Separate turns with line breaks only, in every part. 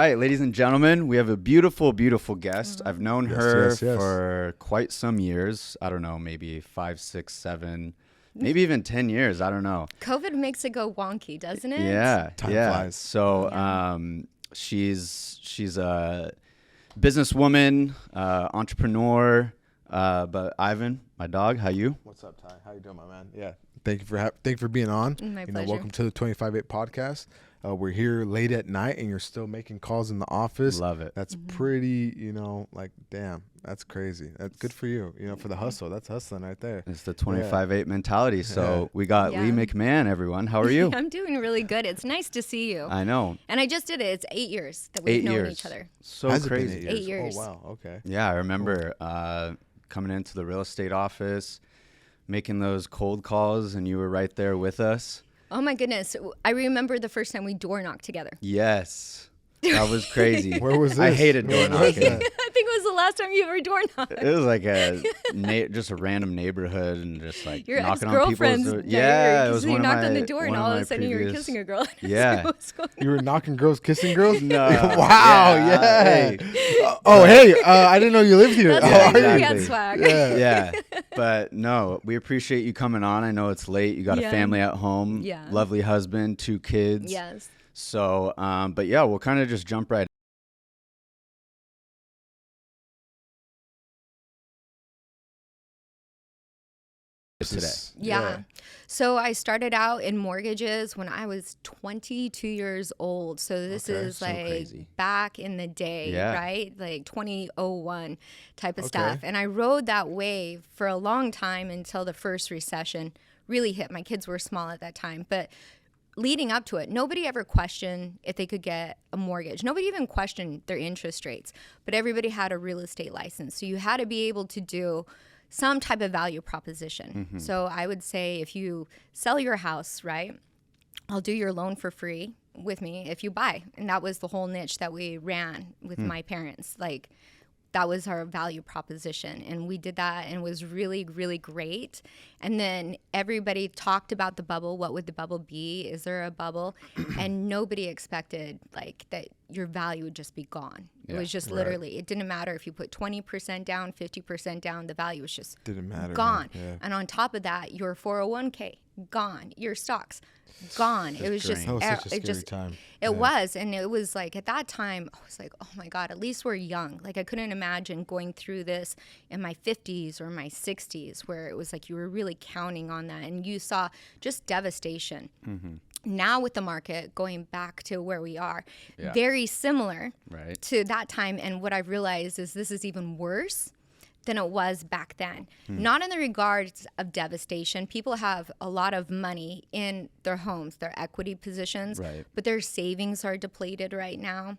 right, ladies and gentlemen, we have a beautiful, beautiful guest. I've known her for quite some years. I don't know, maybe 5, 6, 7, maybe even 10 years. I don't know.
COVID makes it go wonky, doesn't it?
Yeah.
Time flies.
So she's a businesswoman, entrepreneur. But Ivan, my dog, how you?
What's up, Ty? How you doing, my man? Yeah. Thank you for being on.
My pleasure.
Welcome to the 25-8 podcast. We're here late at night and you're still making calls in the office.
Love it.
That's pretty, like, damn, that's crazy. That's good for you, for the hustle. That's hustling right there.
It's the 25-8 mentality. So we got Leigh McMahon, everyone. How are you?
I'm doing really good. It's nice to see you.
I know.
And I just did it. It's 8 years that we've known each other.
So
Has
crazy.
It been 8 years?
8 years.
Oh, wow. Okay.
Yeah, I remember coming into the real estate office, making those cold calls, and you were right there with us.
Oh my goodness. I remember the first time we door knocked together.
Yes. That was crazy.
Where was this?
I hated door knocking.
I think it was the last time you ever door knocked.
It was like just a random neighborhood and just like
Your
knocking on people's doors.
Yeah,
it was
so you
one
knocked
of
on
my,
the door and all of a sudden you were kissing a girl.
Yeah.
You were knocking girls, kissing girls?
No.
Wow, yeah.
Hey.
I didn't know you lived here.
That's
exactly.
we had swag.
Yeah. But no, we appreciate you coming on. I know it's late. You got a family at home.
Yeah.
Lovely husband, 2 kids.
Yes.
So, but yeah, we'll kind of just jump right today.
Yeah. So I started out in mortgages when I was 22 years old. So this is
so
like
crazy.
back in the day, right? Like 2001 type of
Okay.
stuff. And I rode that wave for a long time until the first recession really hit. My kids were small at that time, but leading up to it, nobody ever questioned if they could get a mortgage. Nobody even questioned their interest rates, but everybody had a real estate license. So you had to be able to do some type of value proposition. So I would say if you sell your house, right, I'll do your loan for free with me if you buy. And that was the whole niche that we ran with my parents. Like, that was our value proposition. And we did that and it was really, really great. And then everybody talked about the bubble. What would the bubble be? Is there a bubble? And nobody expected like that your value would just be gone. It was just literally, it didn't matter if you put 20% down, 50% down, the value was just
Didn't matter,
gone.
yeah.
And on top of that, your 401k, gone. Your stocks, gone. It was just,
That was such a scary time.
It was. And it was like, at that time, I was like, oh my God, at least we're young. Like, I couldn't imagine going through this in my 50s or my 60s, where it was like you were really counting on that. And you saw just devastation. Now with the market going back to where we are, very similar to that time. And what I've realized is this is even worse than it was back then. Not in the regards of devastation. People have a lot of money in their homes, their equity positions, but their savings are depleted right now.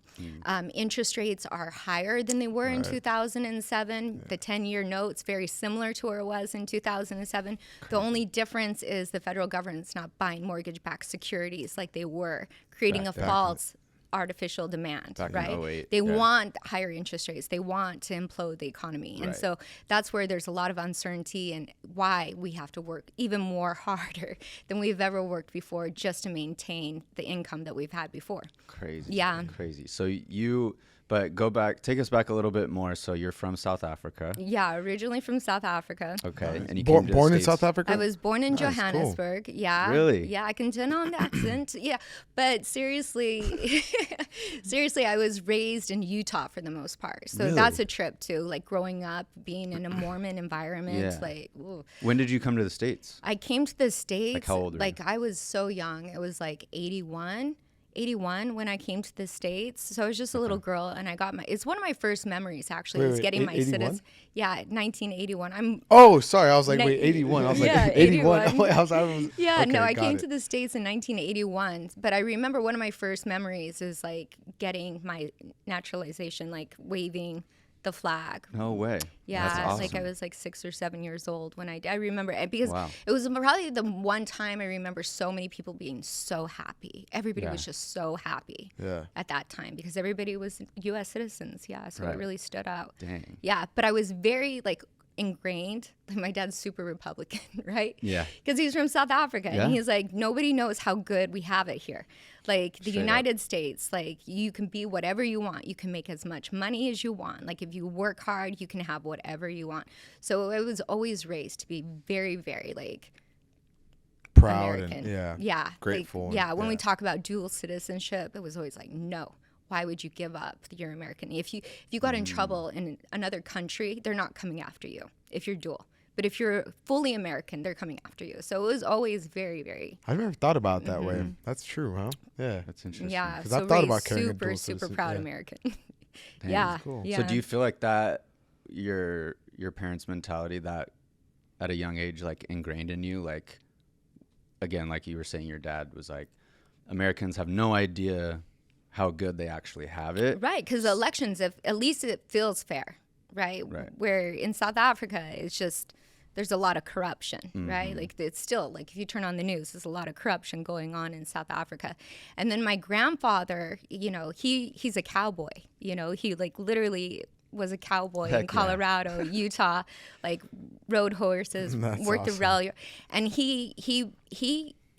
Interest rates are higher than they were in 2007. The 10-year note's very similar to where it was in 2007. The only difference is the federal government's not buying mortgage-backed securities like they were, creating a false artificial demand, right?
08,
they want higher interest rates. They want to implode the economy. And so that's where there's a lot of uncertainty and why we have to work even more harder than we've ever worked before just to maintain the income that we've had before.
Crazy.
Yeah.
Crazy. So but take us back a little bit more. So you're from South Africa.
Yeah, originally from South Africa.
Okay. And you
Born
came to the
in
States.
South Africa?
I was born in
Nice,
Johannesburg. Yeah.
Really?
Yeah, I can turn on the accent. Yeah. But seriously, I was raised in Utah for the most part. So that's a trip too. Like growing up, being in a Mormon environment. Like, ooh.
When did you come to the States?
I came to the States.
Like how old were you?
Like I was so young. It was like 81 when I came to the States. So I was just a little girl and I got it's one of my first memories actually, is getting my
81?
citizenship. Yeah, 1981.
Oh, sorry. I was like, wait, 81. I was like, 81.
81.
I
came to the States in 1981. But I remember one of my first memories is like getting my naturalization, like waving the flag.
No way.
Yeah,
That's awesome.
like I was like 6 or 7 years old when I remember it because it was probably the one time I remember so many people being so happy. Everybody was just so happy at that time because everybody was U.S. citizens. Yeah, so it really stood out.
Dang.
Yeah, but I was very like ingrained. Like my dad's super Republican, right?
Yeah.
Because he's from South Africa.
Yeah.
And he's like, nobody knows how good we have it here. Like the
Straight
United States, like you can be whatever you want. You can make as much money as you want. Like if you work hard, you can have whatever you want. So I was always raised to be very, very like
proud
American.
and
Yeah.
grateful.
Like, yeah. When we talk about dual citizenship, it was always like, no. Why would you give up your American? If you got in trouble in another country, they're not coming after you if you're dual. But if you're fully American, they're coming after you. So it was always very, very.
I've never thought about it that way. That's true, huh? Yeah,
That's interesting.
Yeah.
because
So
I've thought about
raised
carrying a
super,
dual
super
citizen-
proud
yeah.
American.
Dang,
Yeah.
that's cool.
Yeah.
So do you feel like that your parents' mentality that at a young age like ingrained in you, like again, like you were saying, your dad was like, Americans have no idea how good they actually have it.
Right, because elections, if at least it feels fair, right? Where in South Africa, it's just there's a lot of corruption, right? Like it's still like if you turn on the news, there's a lot of corruption going on in South Africa. And then my grandfather, you know, he's a cowboy. You know, he like literally was a cowboy in Colorado, Utah, like rode horses, worked the railroad, and he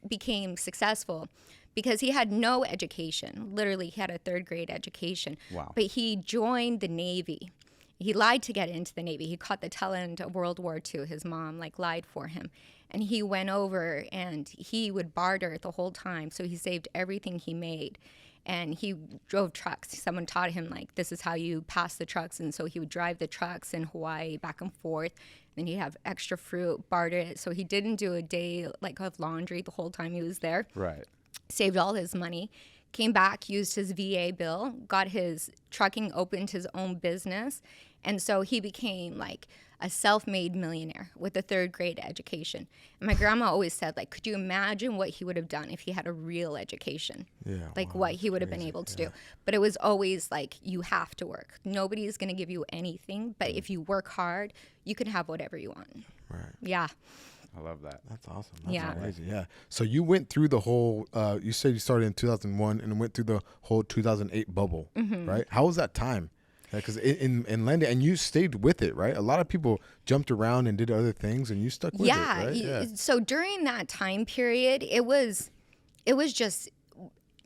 became successful. Because he had no education. Literally, he had a 3rd grade education.
Wow.
But he joined the Navy. He lied to get into the Navy. He caught the tail end of World War II. His mom, like, lied for him. And he went over, and he would barter the whole time. So he saved everything he made. And he drove trucks. Someone taught him, like, this is how you pass the trucks. And so he would drive the trucks in Hawaii back and forth. Then he'd have extra fruit, barter it. So he didn't do a day, like, of laundry the whole time he was there.
Right.
Saved all his money, came back, used his VA bill, got his trucking, opened his own business. And so he became like a self-made millionaire with a 3rd grade education. And my grandma always said, like, could you imagine what he would have done if he had a real education?
Yeah,
Like
wow,
what he would have been able to do. But it was always like, you have to work. Nobody's going to give you anything. But if you work hard, you can have whatever you want.
Right.
Yeah.
I love that.
That's awesome. That's
Yeah.
amazing. Yeah. So you went through the whole, you said you started in 2001 and went through the whole 2008 bubble, right? How was that time? Because in lending, and you stayed with it, right? A lot of people jumped around and did other things, and you stuck with it, right? Yeah.
So during that time period, it was just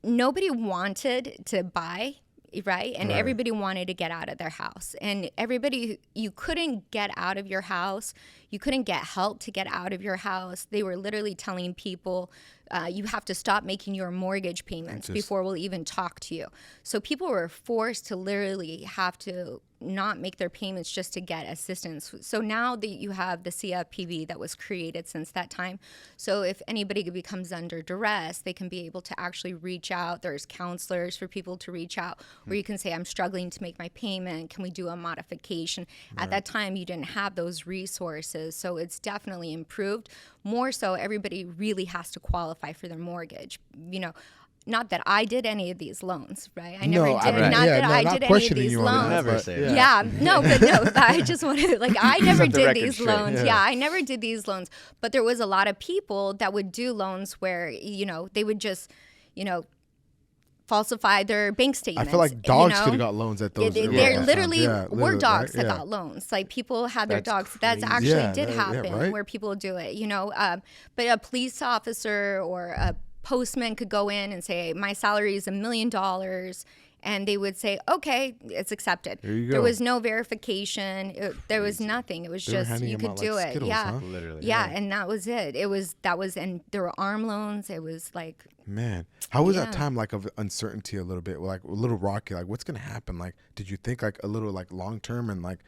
nobody wanted to buy, right? And everybody wanted to get out of their house. And everybody, you couldn't get out of your house. You couldn't get help to get out of your house. They were literally telling people, you have to stop making your mortgage payments before we'll even talk to you. So people were forced to literally have to not make their payments just to get assistance. So now that you have the CFPB that was created since that time, so if anybody becomes under duress, they can be able to actually reach out. There's counselors for people to reach out where you can say, I'm struggling to make my payment. Can we do a modification? At that time, you didn't have those resources. So it's definitely improved. More so, everybody really has to qualify for their mortgage. You know, not that I did any of these loans, right? I never did. Not that I did any of these loans.
Never say that.
Yeah, no, but no, I just wanted to, like, I never did these loans. Yeah, I never did these loans. But there was a lot of people that would do loans where, you know, they would just, you know, falsify their bank statements.
I feel like dogs could have got loans at those.
There literally were dogs that got loans. Like people had their dogs. That's actually did happen where people do it, you know. But a police officer or a postman could go in and say, my salary is $1 million. And they would say, okay, it's accepted. There was no verification. There was nothing. It was just, you could do it.
Skittles,
yeah.
Huh?
Literally. Yeah. And that was it. And there were arm loans. It was like.
Man, how was that time like of uncertainty a little bit? Like a little rocky, like what's going to happen? Like, did you think like a little like long term and like,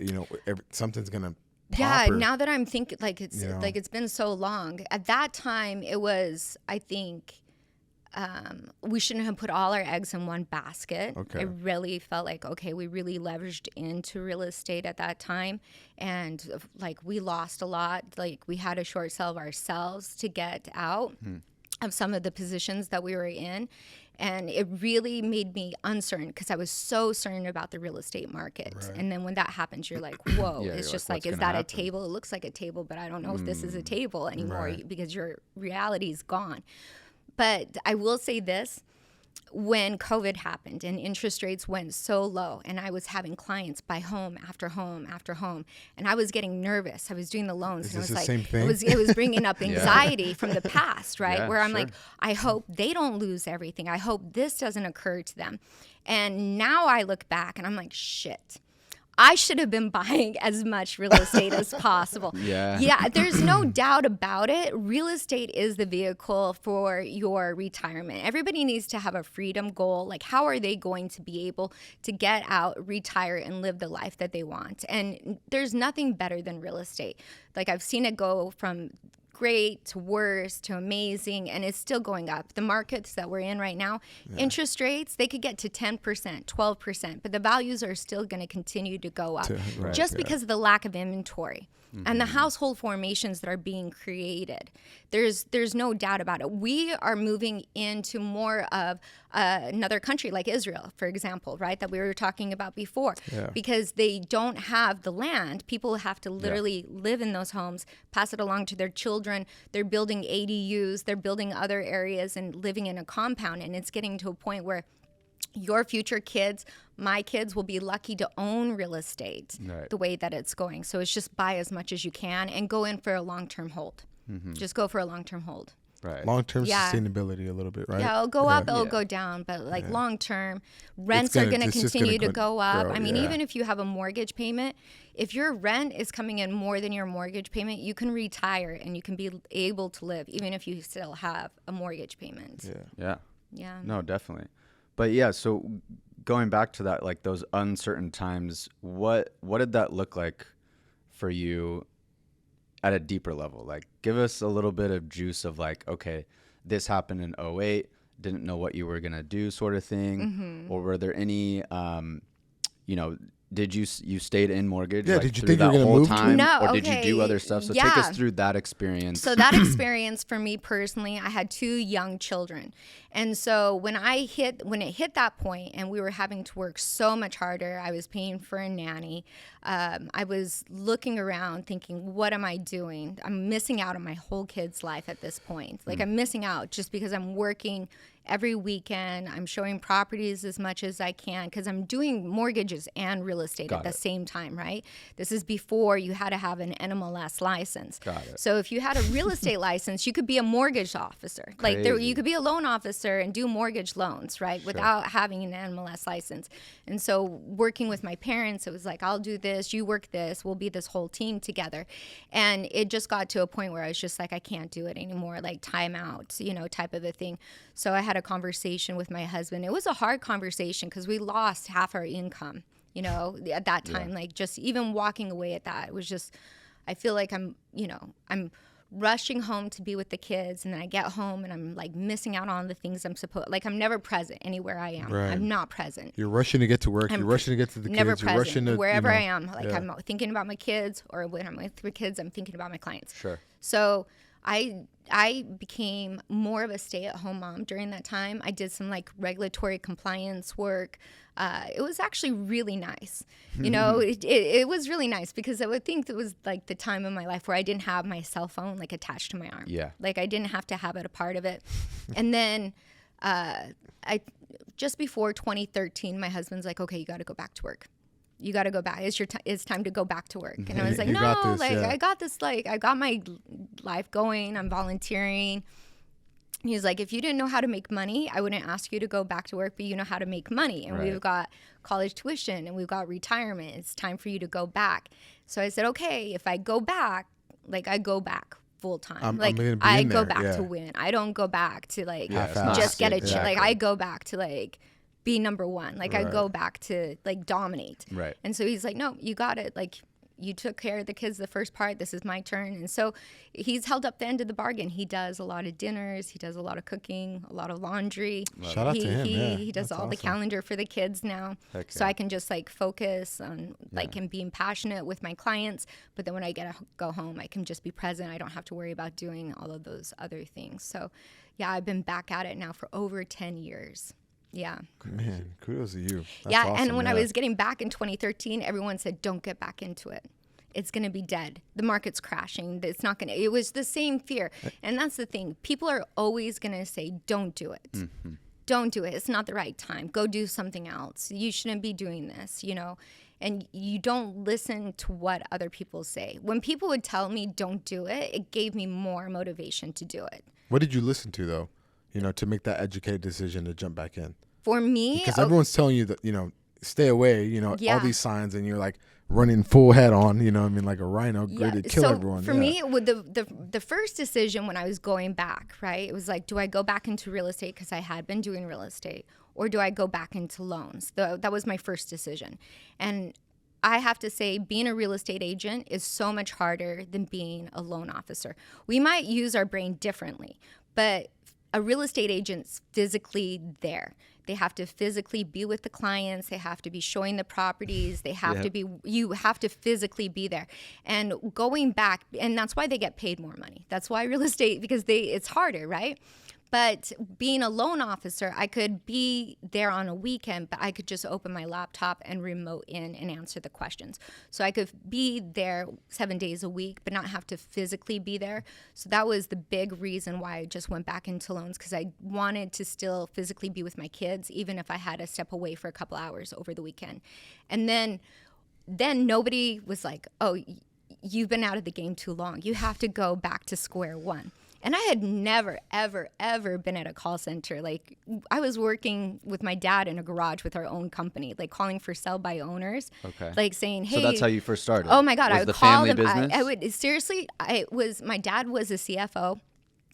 you know, something's going to
Yeah, now that I'm thinking, like it's like it's been so long. At that time, it was, I think, we shouldn't have put all our eggs in one basket.
Okay.
I really felt like, okay, we really leveraged into real estate at that time, and like we lost a lot. Like we had to short sell ourselves to get out of some of the positions that we were in. And it really made me uncertain because I was so certain about the real estate market. Right. And then when that happens, you're like, whoa, it's just like, is that a table? It looks like a table, but I don't know if this is a table anymore because your reality is gone. But I will say this, when COVID happened and interest rates went so low, and I was having clients buy home after home after home, and I was getting nervous. I was doing the loans,
Is
and I
this
was
the
like,
same thing?
it was bringing up anxiety from the past, right?
Yeah,
Where I'm
sure.
like, I hope they don't lose everything. I hope this doesn't occur to them. And now I look back and I'm like, shit. I should have been buying as much real estate as possible.
Yeah.
There's no doubt about it. Real estate is the vehicle for your retirement. Everybody needs to have a freedom goal. Like, how are they going to be able to get out, retire, and live the life that they want? And there's nothing better than real estate. Like, I've seen it go from great to worse to amazing, and it's still going up. The markets that we're in right now, interest rates, they could get to 10%, 12%, but the values are still going to continue to go up just because of the lack of inventory and the household formations that are being created. There's no doubt about it. We are moving into more of another country like Israel, for example, right, that we were talking about before, because they don't have the land. People have to literally live in those homes, pass it along to their children. They're building ADUs, they're building other areas and living in a compound, and it's getting to a point where your future kids, my kids, will be lucky to own real estate the way that it's going. So it's just buy as much as you can and go in for a long-term hold. Just go for a long-term hold.
Right.
Long-term sustainability a little bit, right?
Yeah, it'll go up, it'll go down, but like long-term, rents are going to continue to go up. I mean, even if you have a mortgage payment, if your rent is coming in more than your mortgage payment, you can retire and you can be able to live, even if you still have a mortgage payment.
Yeah. No, definitely. But yeah, so going back to that, like those uncertain times, what did that look like for you at a deeper level? Like, give us a little bit of juice of like, okay, this happened in 2008, didn't know what you were going to do sort of thing. Or were there any, did you stayed in mortgage?
Yeah,
like,
did you
through
think you were
that
gonna
whole
move?
time?
No,
or did you do other stuff? So take us through that experience.
So that experience for me personally, I had 2 young children. And so when it hit that point and we were having to work so much harder, I was paying for a nanny. I was looking around thinking, what am I doing? I'm missing out on my whole kid's life at this point. Like I'm missing out just because I'm working every weekend. I'm showing properties as much as I can because I'm doing mortgages and real estate at the same time, right? This is before you had to have an NMLS license.
Got it.
So if you had a real estate license, you could be a mortgage officer. Like you could be a loan officer and do mortgage loans, right? Without having an NMLS license. And so working with my parents, it was like, I'll do this, you work this, we'll be this whole team together. And it just got to a point where I was just like, I can't do it anymore, like time out, type of a thing. So I had a conversation with my husband. It was a hard conversation because we lost half our income, at that time. Like just even walking away at that, it was just, I feel like I'm rushing home to be with the kids, and then I get home and I'm like missing out on the things I'm supposed, like I'm never present anywhere I am.
Right.
I'm not present.
You're rushing to get to work. You're rushing to get to the
Never
kids.
present.
You're rushing to
wherever I am. Like I'm thinking about my kids, or when I'm with the kids, I'm thinking about my clients.
Sure.
So I became more of a stay-at-home mom during that time. I did some like regulatory compliance work. It was actually really nice. It was really nice because I would think it was like the time in my life where I didn't have my cell phone like attached to my arm. Yeah. Like I didn't have to have it a part of it. And then just before 2013, my husband's like, okay, you got to go back to work. You got to go back. It's time to go back to work. And I was like, no, I got this. Like, I got my life going. I'm volunteering. And he's like, if you didn't know how to make money, I wouldn't ask you to go back to work, but you know how to make money. And we've got college tuition and we've got retirement. It's time for you to go back. So I said, okay, if I go back, like I go back full time. I go back to win. I don't go back to like just get a like I go back to like be number one. Like I go back to like dominate. Right. And so he's like, no, you got it. Like you took care of the kids the first part. This is my turn. And so he's held up the end of the bargain. He does a lot of dinners. He does a lot of cooking, a lot of laundry.
Shout out to him.
He does all the calendar for the kids now. So I can just like focus on like and being passionate with my clients. But then when I go home, I can just be present. I don't have to worry about doing all of those other things. So yeah, I've been back at it now for over 10 years. Yeah.
Man, kudos to you. That's
awesome, and when I was getting back in 2013, everyone said, don't get back into it. It's going to be dead. The market's crashing. It's not going to. It was the same fear. And that's the thing. People are always going to say, don't do it. don't do it. It's not the right time. Go do something else. You shouldn't be doing this, you know. And you don't listen to what other people say. When people would tell me don't do it, it gave me more motivation to do it.
What did you listen to, though, you know, to make that educated decision to jump back in?
For me,
because everyone's telling you that, you know, stay away, you know,
Yeah.
all these signs, and you're like running full head on, you know what I mean, like a rhino, ready to kill
so
everyone.
For me, with the first decision when I was going back, right, it was like, do I go back into real estate because I had been doing real estate, or do I go back into loans? That was my first decision. And I have to say, being a real estate agent is so much harder than being a loan officer. We might use our brain differently, but a real estate agent's physically there. They have to physically be with the clients. They have to be showing the properties. They have to be, you have to physically be there. And going back, and that's why they get paid more money. That's why real estate, because it's harder, right? But being a loan officer, I could be there on a weekend, but I could just open my laptop and remote in and answer the questions. So I could be there 7 days a week, but not have to physically be there. So that was the big reason why I just went back into loans, because I wanted to still physically be with my kids, even if I had to step away for a couple hours over the weekend. And then nobody was like, oh, you've been out of the game too long. You have to go back to square one. And I had never, ever, ever been at a call center. Like, I was working with my dad in a garage with our own company, like calling for sell by owners.
Okay.
Like saying, hey.
So that's how you first started?
Oh my God.
Was
I would
the
call
family
them.
business?
I would, seriously, my dad was a CFO.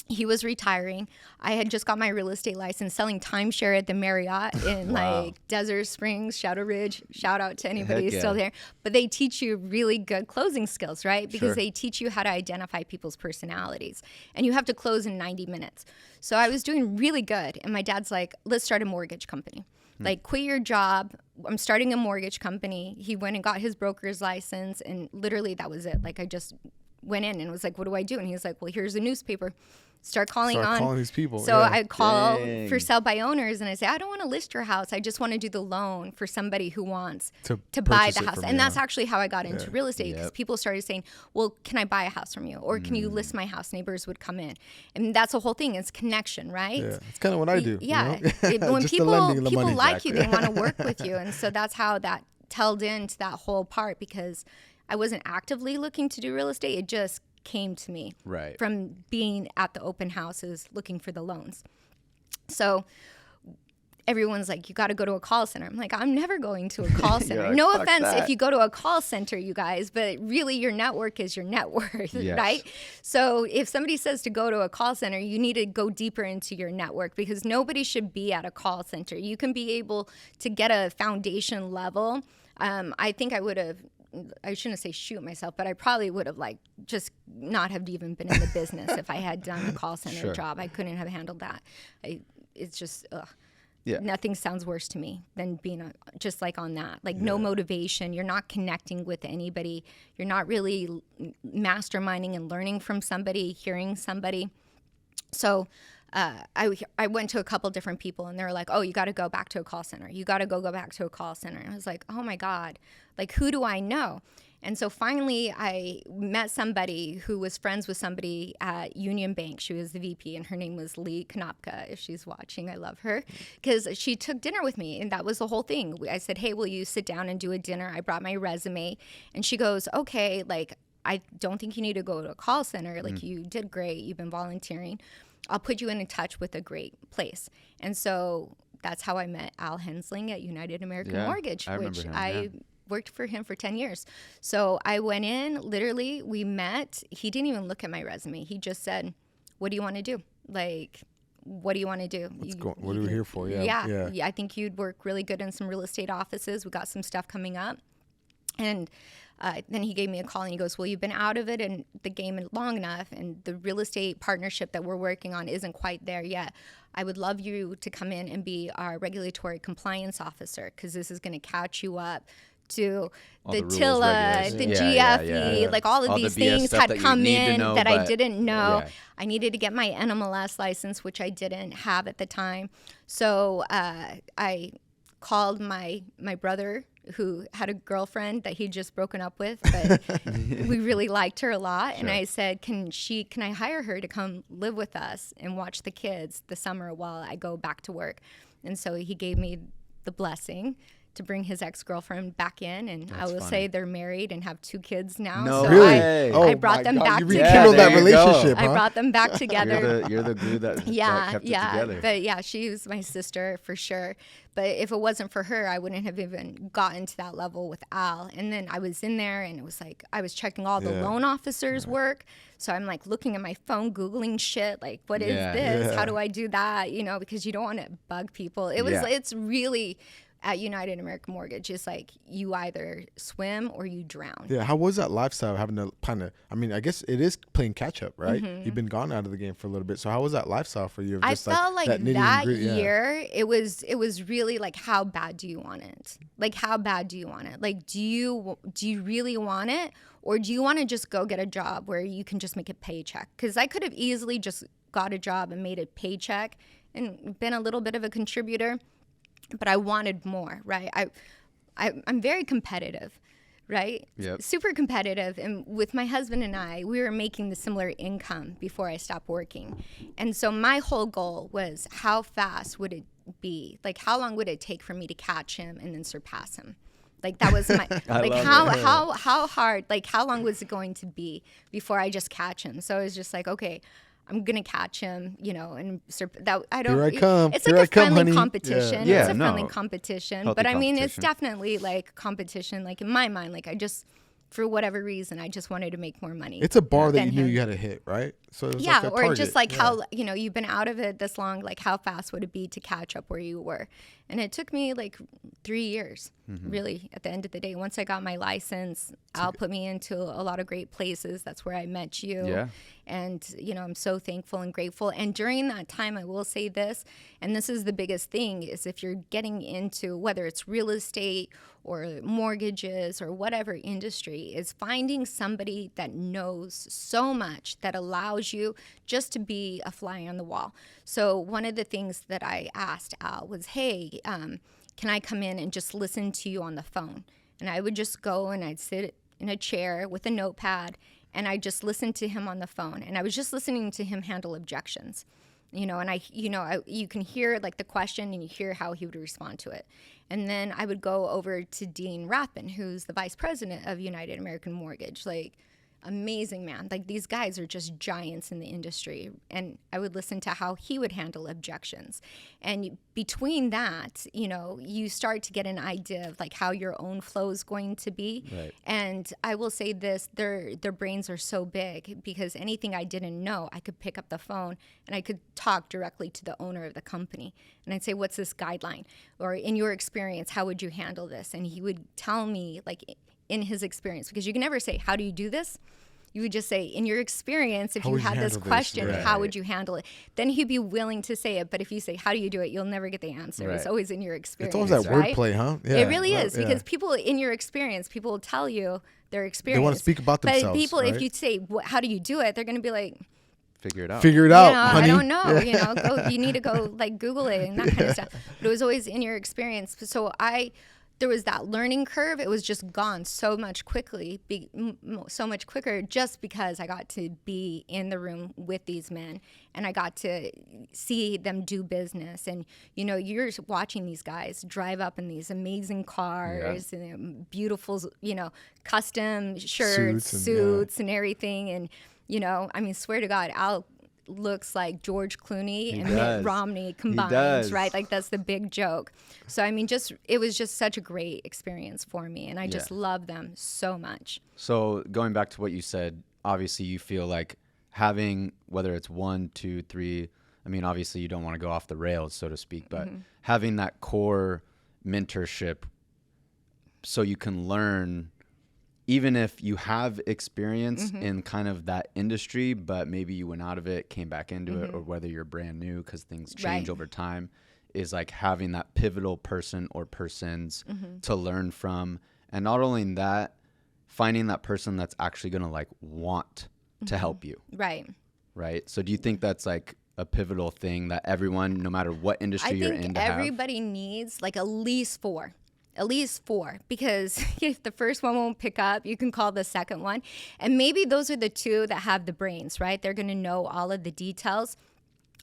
He was retiring. I had just got my real estate license, selling timeshare at the Marriott in like Desert Springs, Shadow Ridge. Shout out to anybody who's still there. But they teach you really good closing skills, right? Because they teach you how to identify people's personalities. And you have to close in 90 minutes. So I was doing really good. And my dad's like, let's start a mortgage company. Like, quit your job. I'm starting a mortgage company. He went and got his broker's license. And literally that was it. Like, I just went in and was like, what do I do? And he was like, well, here's a newspaper. Start calling
these people.
So I call for sell by owners, and I say, I don't want to list your house. I just want to do the loan for somebody who wants to buy the house. And that's actually how I got into real estate, because people started saying, well, can I buy a house from you? Or can you list my house? Neighbors would come in. And that's the whole thing. It's connection, right?
Yeah, it's kind of what I do.
Yeah.
You know?
When
Just
people
money
like
back.
you, they want to work with you. And so that's how that tailed into that whole part, because I wasn't actively looking to do real estate. It just came to me from being at the open houses looking for the loans. So everyone's like, you got to go to a call center. I'm like, I'm never going to a call center.
Like,
no
fuck
offense
that.
if you go to a call center, you guys, but really your network is your net worth, right? So if somebody says to go to a call center, you need to go deeper into your network, because nobody should be at a call center. You can be able to get a foundation level. I think I shouldn't say shoot myself, but I probably would have like just not have even been in the business if I had done a call center job. I couldn't have handled that. It's just, nothing sounds worse to me than being just like on that. Like no motivation. You're not connecting with anybody. You're not really masterminding and learning from somebody, hearing somebody. So I went to a couple different people, and they were like, oh, you got to go back to a call center. You got to go back to a call center. And I was like, oh my God, like, who do I know? And so finally I met somebody who was friends with somebody at Union Bank. She was the VP, and her name was Leigh McMahon. If she's watching, I love her, because she took dinner with me, and that was the whole thing. I said, hey, will you sit down and do a dinner? I brought my resume, and she goes, okay, like, I don't think you need to go to a call center. Like, you did great. You've been volunteering. I'll put you in touch with a great place. And so that's how I met Al Hensling at United American Mortgage, which I worked for him for 10 years. So I went in, literally, we met. He didn't even look at my resume. He just said, what do you want to do? Like, what do you want to do?
What are we here for?
Yeah. I think you'd work really good in some real estate offices. We got some stuff coming up. And then he gave me a call, and he goes, well, you've been out of it and the game long enough, and the real estate partnership that we're working on isn't quite there yet. I would love you to come in and be our regulatory compliance officer, because this is going to catch you up to the TILA, the GFE, like all of these things had come in that I didn't know. I needed to get my NMLS license, which I didn't have at the time. So I called my brother who had a girlfriend that he'd just broken up with, but we really liked her a lot. Sure. And I said, can I hire her to come live with us and watch the kids the summer while I go back to work? And so he gave me the blessing to bring his ex-girlfriend back in, and I will say they're married and have 2 kids now.
No,
so
really?
I brought them back
you
together.
rekindled that relationship,
I brought them back together.
You're the glue that kept it together.
But yeah, she was my sister for sure. But if it wasn't for her, I wouldn't have even gotten to that level with Al. And then I was in there, and it was like I was checking all the loan officers' work. So I'm like looking at my phone, Googling shit, like, what is this? How do I do that? You know, because you don't want to bug people. It's really, at United American Mortgage, it's like you either swim or you drown.
Yeah, how was that lifestyle having to kind of, I mean, I guess it is playing catch up, right? You've been gone out of the game for a little bit. So how was that lifestyle for you?
I felt like that year, it was really like, how bad do you want it? Like, how bad do you want it? Like, do you really want it? Or do you want to just go get a job where you can just make a paycheck? Because I could have easily just got a job and made a paycheck and been a little bit of a contributor, but I wanted more, right? I'm very competitive, right?
Yep.
Super competitive. And with my husband and I, we were making the similar income before I stopped working. And so my whole goal was, how fast would it be? Like, how long would it take for me to catch him and then surpass him? Like, that was my, like, how hard, like, how long was it going to be before I just catch him? So it was just like, okay, I'm going to catch him, you know, and that I don't,
here I come.
It's
Here
like a friendly
honey.
competition.
Yeah.
It's a
No.
friendly competition.
Healthy
But I mean, it's
competition.
definitely like competition, like in my mind, like I just, for whatever reason, I just wanted to make more money.
It's a bar that
than
you knew
him.
you had to hit, right? So it was
Yeah,
like a
or
target.
just like how, you know, you've been out of it this long, like how fast would it be to catch up where you were? And it took me like 3 years, really, at the end of the day. Once I got my license, Al put me into a lot of great places. That's where I met you.
Yeah.
And, you know, I'm so thankful and grateful. And during that time, I will say this, and this is the biggest thing, is if you're getting into, whether it's real estate or mortgages or whatever industry, is finding somebody that knows so much that allows you just to be a fly on the wall. So one of the things that I asked Al was, hey, can I come in and just listen to you on the phone? And I would just go and I'd sit in a chair with a notepad and I just listened to him on the phone. And I was just listening to him handle objections, you know, and you can hear like the question and you hear how he would respond to it. And then I would go over to Dean Rappin, who's the vice president of United American Mortgage, like amazing man. Like these guys are just giants in the industry. And I would listen to how he would handle objections. And between that, you know, you start to get an idea of like how your own flow is going to be.
Right.
And I will say this, their brains are so big because anything I didn't know, I could pick up the phone and I could talk directly to the owner of the company. And I'd say, what's this guideline? Or in your experience, how would you handle this? And he would tell me like in his experience, because you can never say, how do you do this? You would just say, in your experience, if you had this question, how would you handle it? Then he'd be willing to say it. But if you say, how do you do it? You'll never get the answer.
Right.
It's always in your experience.
It's always that
right?
wordplay, huh? Yeah.
It really is, because people in your experience, people will tell you their experience.
They want to speak about themselves.
But people,
right?
if you say, how do you do it? They're going to be like,
Figure it out.
Figure it out,
you know,
honey.
I don't know. You know, you need to go like Google it and that kind of stuff. But it was always in your experience. So there was that learning curve. It was just gone so much quicker just because I got to be in the room with these men and I got to see them do business. And, you know, you're watching these guys drive up in these amazing cars and beautiful, you know, custom shirts, suits and everything. And, you know, I mean, swear to God, Al looks like George Clooney and Mitt Romney combined, right? Like that's the big joke. So I mean, it was just such a great experience for me, and I just love them so much.
So going back to what you said, obviously you feel like having, whether it's 1, 2, 3, I mean, obviously you don't want to go off the rails, so to speak, but having that core mentorship so you can learn, even if you have experience in kind of that industry, but maybe you went out of it, came back into it, or whether you're brand new because things change over time, is like having that pivotal person or persons to learn from. And not only that, finding that person that's actually going to like want to help you.
Right.
Right. So do you think that's like a pivotal thing that everyone, no matter what industry you're in,
I think everybody needs like at least 4. at least 4, because if the first one won't pick up, you can call the second one. And maybe those are the 2 that have the brains, right? They're going to know all of the details.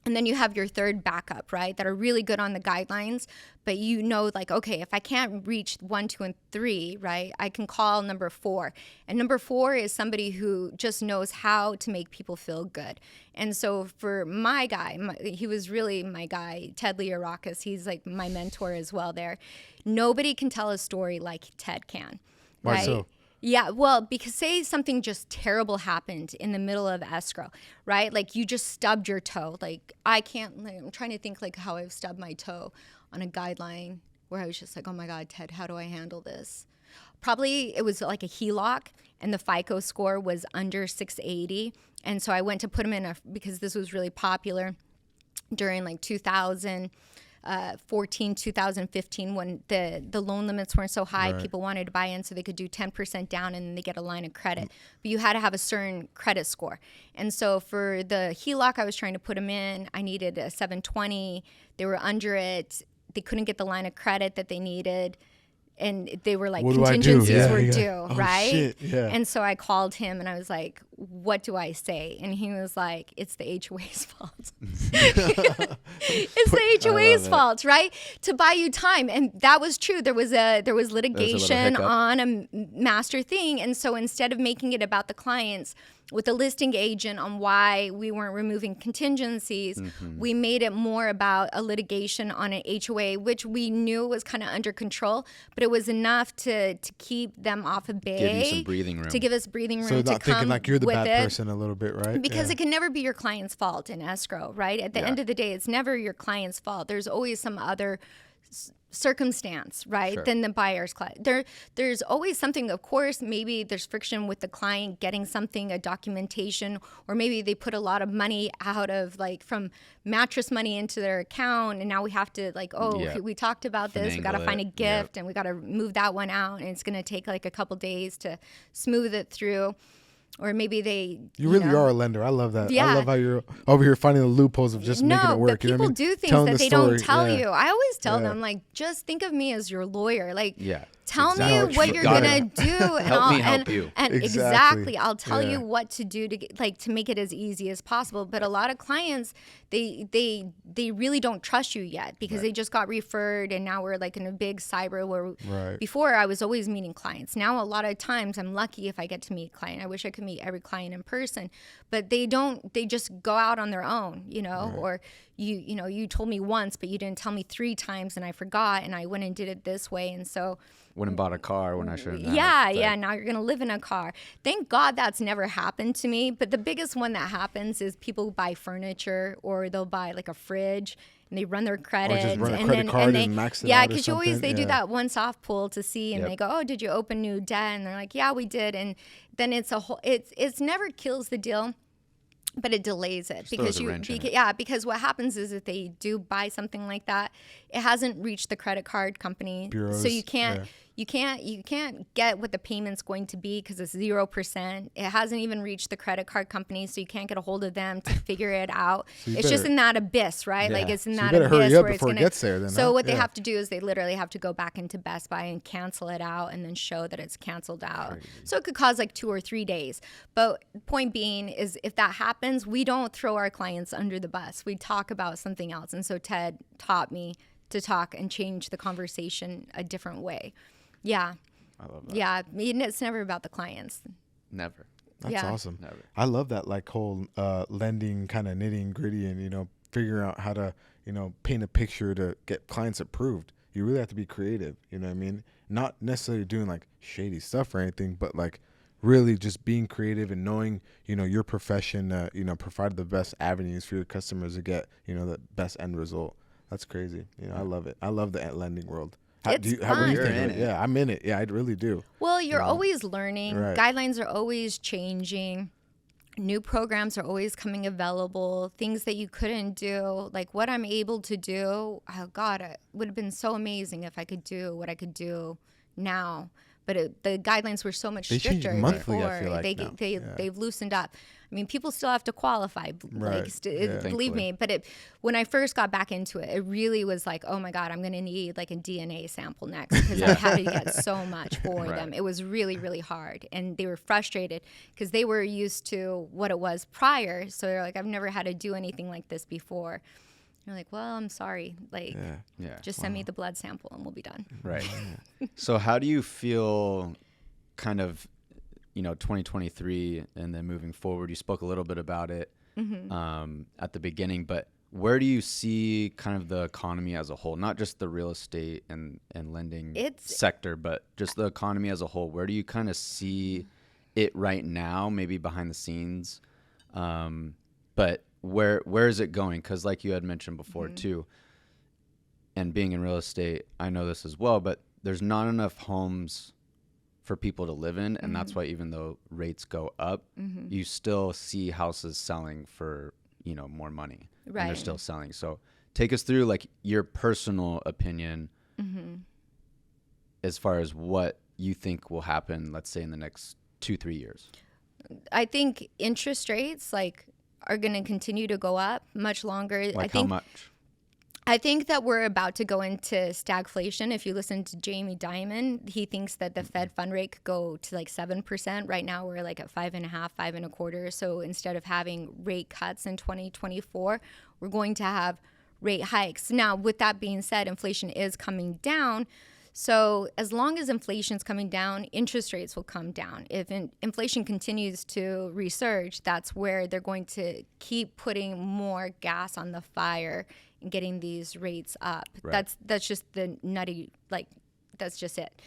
And then you have your third backup, right, that are really good on the guidelines, but you know, like, okay, if I can't reach 1, 2, and 3, right, I can call number 4. And number 4 is somebody who just knows how to make people feel good. And so for my guy, he was really my guy, Ted Learakis. He's like my mentor as well there. Nobody can tell a story like Ted can, right?
Why so?
Yeah, well, because say something just terrible happened in the middle of escrow, right? Like you just stubbed your toe. Like I can't, like, I'm trying to think like how I've stubbed my toe on a guideline where I was just like, oh my God, Ted, how do I handle this? Probably it was like a HELOC and the FICO score was under 680. And so I went to put him in because this was really popular during like 2014, 2015, when the loan limits weren't so high, people wanted to buy in so they could do 10% down and then they get a line of credit. But you had to have a certain credit score. And so for the HELOC I was trying to put them in, I needed a 720. They were under it. They couldn't get the line of credit that they needed. And they were like, contingencies were due,
Oh,
right?
Shit. Yeah.
And so I called him and I was like, what do I say? And he was like, it's the HOA's fault. It's the HOA's fault, right? To buy you time. And that was true. There was litigation on a master thing. And so instead of making it about the clients with the listing agent on why we weren't removing contingencies, we made it more about a litigation on an HOA, which we knew was kind of under control, but it was enough to keep them off of bay.
Give you some breathing room.
To give us breathing room
So
to
not
come
thinking like you're the
with
bad
it.
person a little bit, right?
Because it can never be your client's fault in escrow, right? At the end of the day, it's never your client's fault. There's always some other circumstance, right, than the buyer's client. There's always something, of course, maybe there's friction with the client getting something, a documentation, or maybe they put a lot of money out of like from mattress money into their account and now we have to like, we talked about this, we got to find a gift and we got to move that one out and it's going to take like a couple days to smooth it through. Or maybe
you really are a lender. I love that. Yeah. I love how you're over here finding the loopholes of just making it work.
But people do things that they don't tell you. I always tell them, like, just think of me as your lawyer. Like, tell me what you're gonna do, and
help me help you.
And exactly, I'll tell you what to do to make it as easy as possible. But a lot of clients, they really don't trust you yet because they just got referred, and now we're like in a big cyber where before I was always meeting clients. Now a lot of times I'm lucky if I get to meet a client. I wish I could meet every client in person, but they don't. They just go out on their own, or you told me once, but you didn't tell me 3 times, and I forgot, and I went and did it this way, and so.
Went and bought a car when I shouldn't have.
Yeah. Now you're going to live in a car. Thank God that's never happened to me. But the biggest one that happens is people buy furniture or they'll buy like a fridge and they run their credit.
Or just run a credit card and max it out.
Yeah, because you always, they do that one soft pull to see and they go, oh, did you open new debt? And they're like, yeah, we did. And then it's never kills the deal. But it delays it because what happens is if they do buy something like that, it hasn't reached the credit card company,
bureaus,
so you can't get what the payment's going to be because it's 0%. It hasn't even reached the credit card company, so you can't get a hold of them to figure it out. So it's just in that abyss, right? Like it's in that abyss
where it's going to get there. Then,
so what they have to do is they literally have to go back into Best Buy and cancel it out, and then show that it's canceled out. Crazy. So it could cause like 2 or 3 days. But point being is, if that happens, we don't throw our clients under the bus. We talk about something else, and so Ted taught me to talk and change the conversation a different way. Yeah.
I love that.
Yeah. It's never about the clients.
Never.
That's awesome.
Never.
I love that like whole lending kind of nitty gritty and, figuring out how to, paint a picture to get clients approved. You really have to be creative. You know what I mean? Not necessarily doing like shady stuff or anything, but like really just being creative and knowing, your profession, provide the best avenues for your customers to get, the best end result. That's crazy. I love it. I love the lending world. How do you think? Yeah, I'm in it. Yeah, I really do.
Well, you're always learning. Right. Guidelines are always changing. New programs are always coming available. Things that you couldn't do, like what I'm able to do. Oh God, it would have been so amazing if I could do what I could do now. the guidelines were so much
They change
stricter
monthly,
before.
I feel like now.
They've loosened up. I mean, people still have to qualify,
Right.
believe
Thankfully.
me. But when I first got back into it, it really was like, oh my God, I'm going to need like a DNA sample next, because I had to get so much for them. It was really, really hard. And they were frustrated because they were used to what it was prior. So they're like, I've never had to do anything like this before. You're like, well, I'm sorry. Like, just send me the blood sample and we'll be done.
Right. So how do you feel kind of, 2023 and then moving forward? You spoke a little bit about it at the beginning, but where do you see kind of the economy as a whole, not just the real estate and lending sector, but just the economy as a whole? Where do you kind of see it right now, maybe behind the scenes? But where is it going? Because like you had mentioned before too, and being in real estate, I know this as well, but there's not enough homes for people to live in. And that's why even though rates go up, you still see houses selling for, more money.
Right.
And they're still selling. So take us through like your personal opinion as far as what you think will happen, let's say in the next 2-3 years.
I think interest rates are going to continue to go up much longer.
How much?
I think that we're about to go into stagflation. If you listen to Jamie Dimon, he thinks that the Fed fund rate could go to 7%. Right now we're at 5.5%, 5.25%. So instead of having rate cuts in 2024, we're going to have rate hikes. Now, with that being said, inflation is coming down. So as long as inflation's coming down, interest rates will come down. If inflation continues to resurge, that's where they're going to keep putting more gas on the fire and getting these rates up.
Right.
That's just the nutty, that's just it.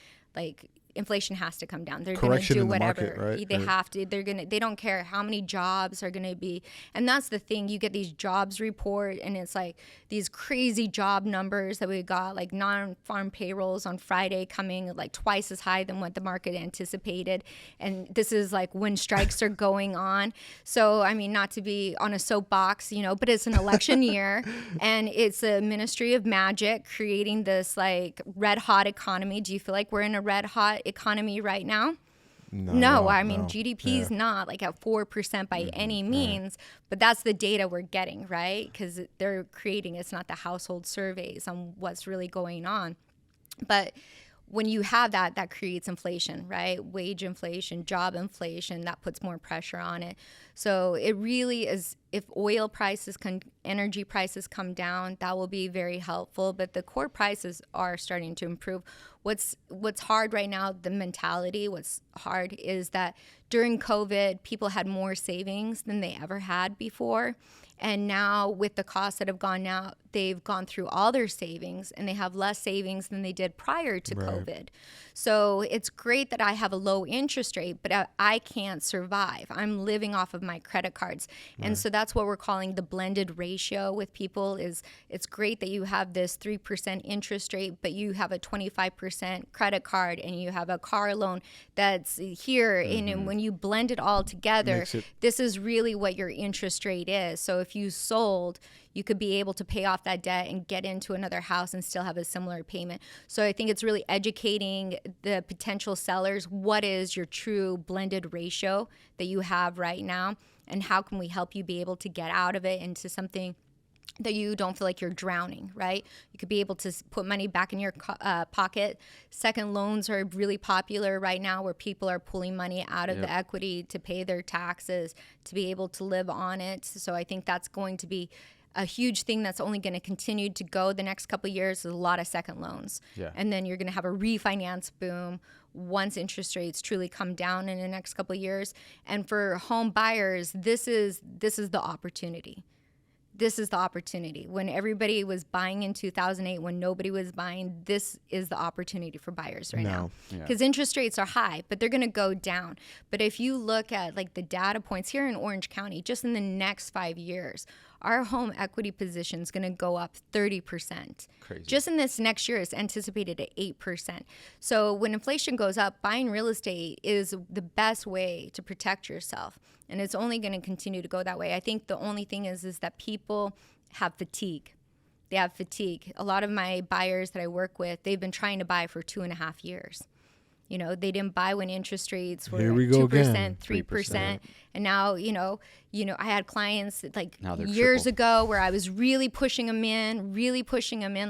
Inflation has to come down. They're going to
Correction
do
in the
whatever.
market, right?
They have to. They don't care how many jobs are going to be. And that's the thing. You get these jobs report, and it's these crazy job numbers that we got, non-farm payrolls on Friday coming twice as high than what the market anticipated. And this is when strikes are going on. So, I mean, not to be on a soapbox, but it's an election year, and it's a ministry of magic creating this red hot economy. Do you feel like we're in a red hot economy right now? No, I mean, GDP is not at 4% by any means, but that's the data we're getting, right? Because they're creating, it's not the household surveys on what's really going on. But when you have that creates inflation, right? Wage inflation, job inflation, that puts more pressure on it. So it really is, if oil prices, energy prices come down, that will be very helpful. But the core prices are starting to improve. What's hard right now, the mentality, what's hard is that during COVID, people had more savings than they ever had before. And now with the costs that have gone out, they've gone through all their savings and they have less savings than they did prior to COVID. So it's great that I have a low interest rate, but I can't survive. I'm living off of my credit cards. And so that's what we're calling the blended ratio with people. Is it's great that you have this 3% interest rate, but you have a 25% credit card and you have a car loan that's here. And when you blend it all together, this is really what your interest rate is. So if you sold, you could be able to pay off that debt and get into another house and still have a similar payment. So I think it's really educating the potential sellers. What is your true blended ratio that you have right now? And how can we help you be able to get out of it into something that you don't feel like you're drowning, right? You could be able to put money back in your pocket. Second loans are really popular right now, where people are pulling money out of the equity to pay their taxes, to be able to live on it. So I think that's going to be a huge thing that's only going to continue to go the next couple of years. Is a lot of second loans. And then you're going to have a refinance boom once interest rates truly come down in the next couple of years. And for home buyers, this is the opportunity. This is the opportunity. When everybody was buying in 2008, when nobody was buying, this is the opportunity for buyers right now. Because interest rates are high, but they're going to go down. But if you look at the data points here in Orange County, just in the next 5 years, our home equity position is going to go up 30%.
Crazy.
Just in this next year, it's anticipated at 8%. So when inflation goes up, buying real estate is the best way to protect yourself. And it's only going to continue to go that way. I think the only thing is that people have fatigue. They have fatigue. A lot of my buyers that I work with, they've been trying to buy for 2.5 years. You know, they didn't buy when interest rates were
Here we go
2%,
again.
3%. And now, I had clients like
Now they're
years
triple.
ago where I was really pushing them in,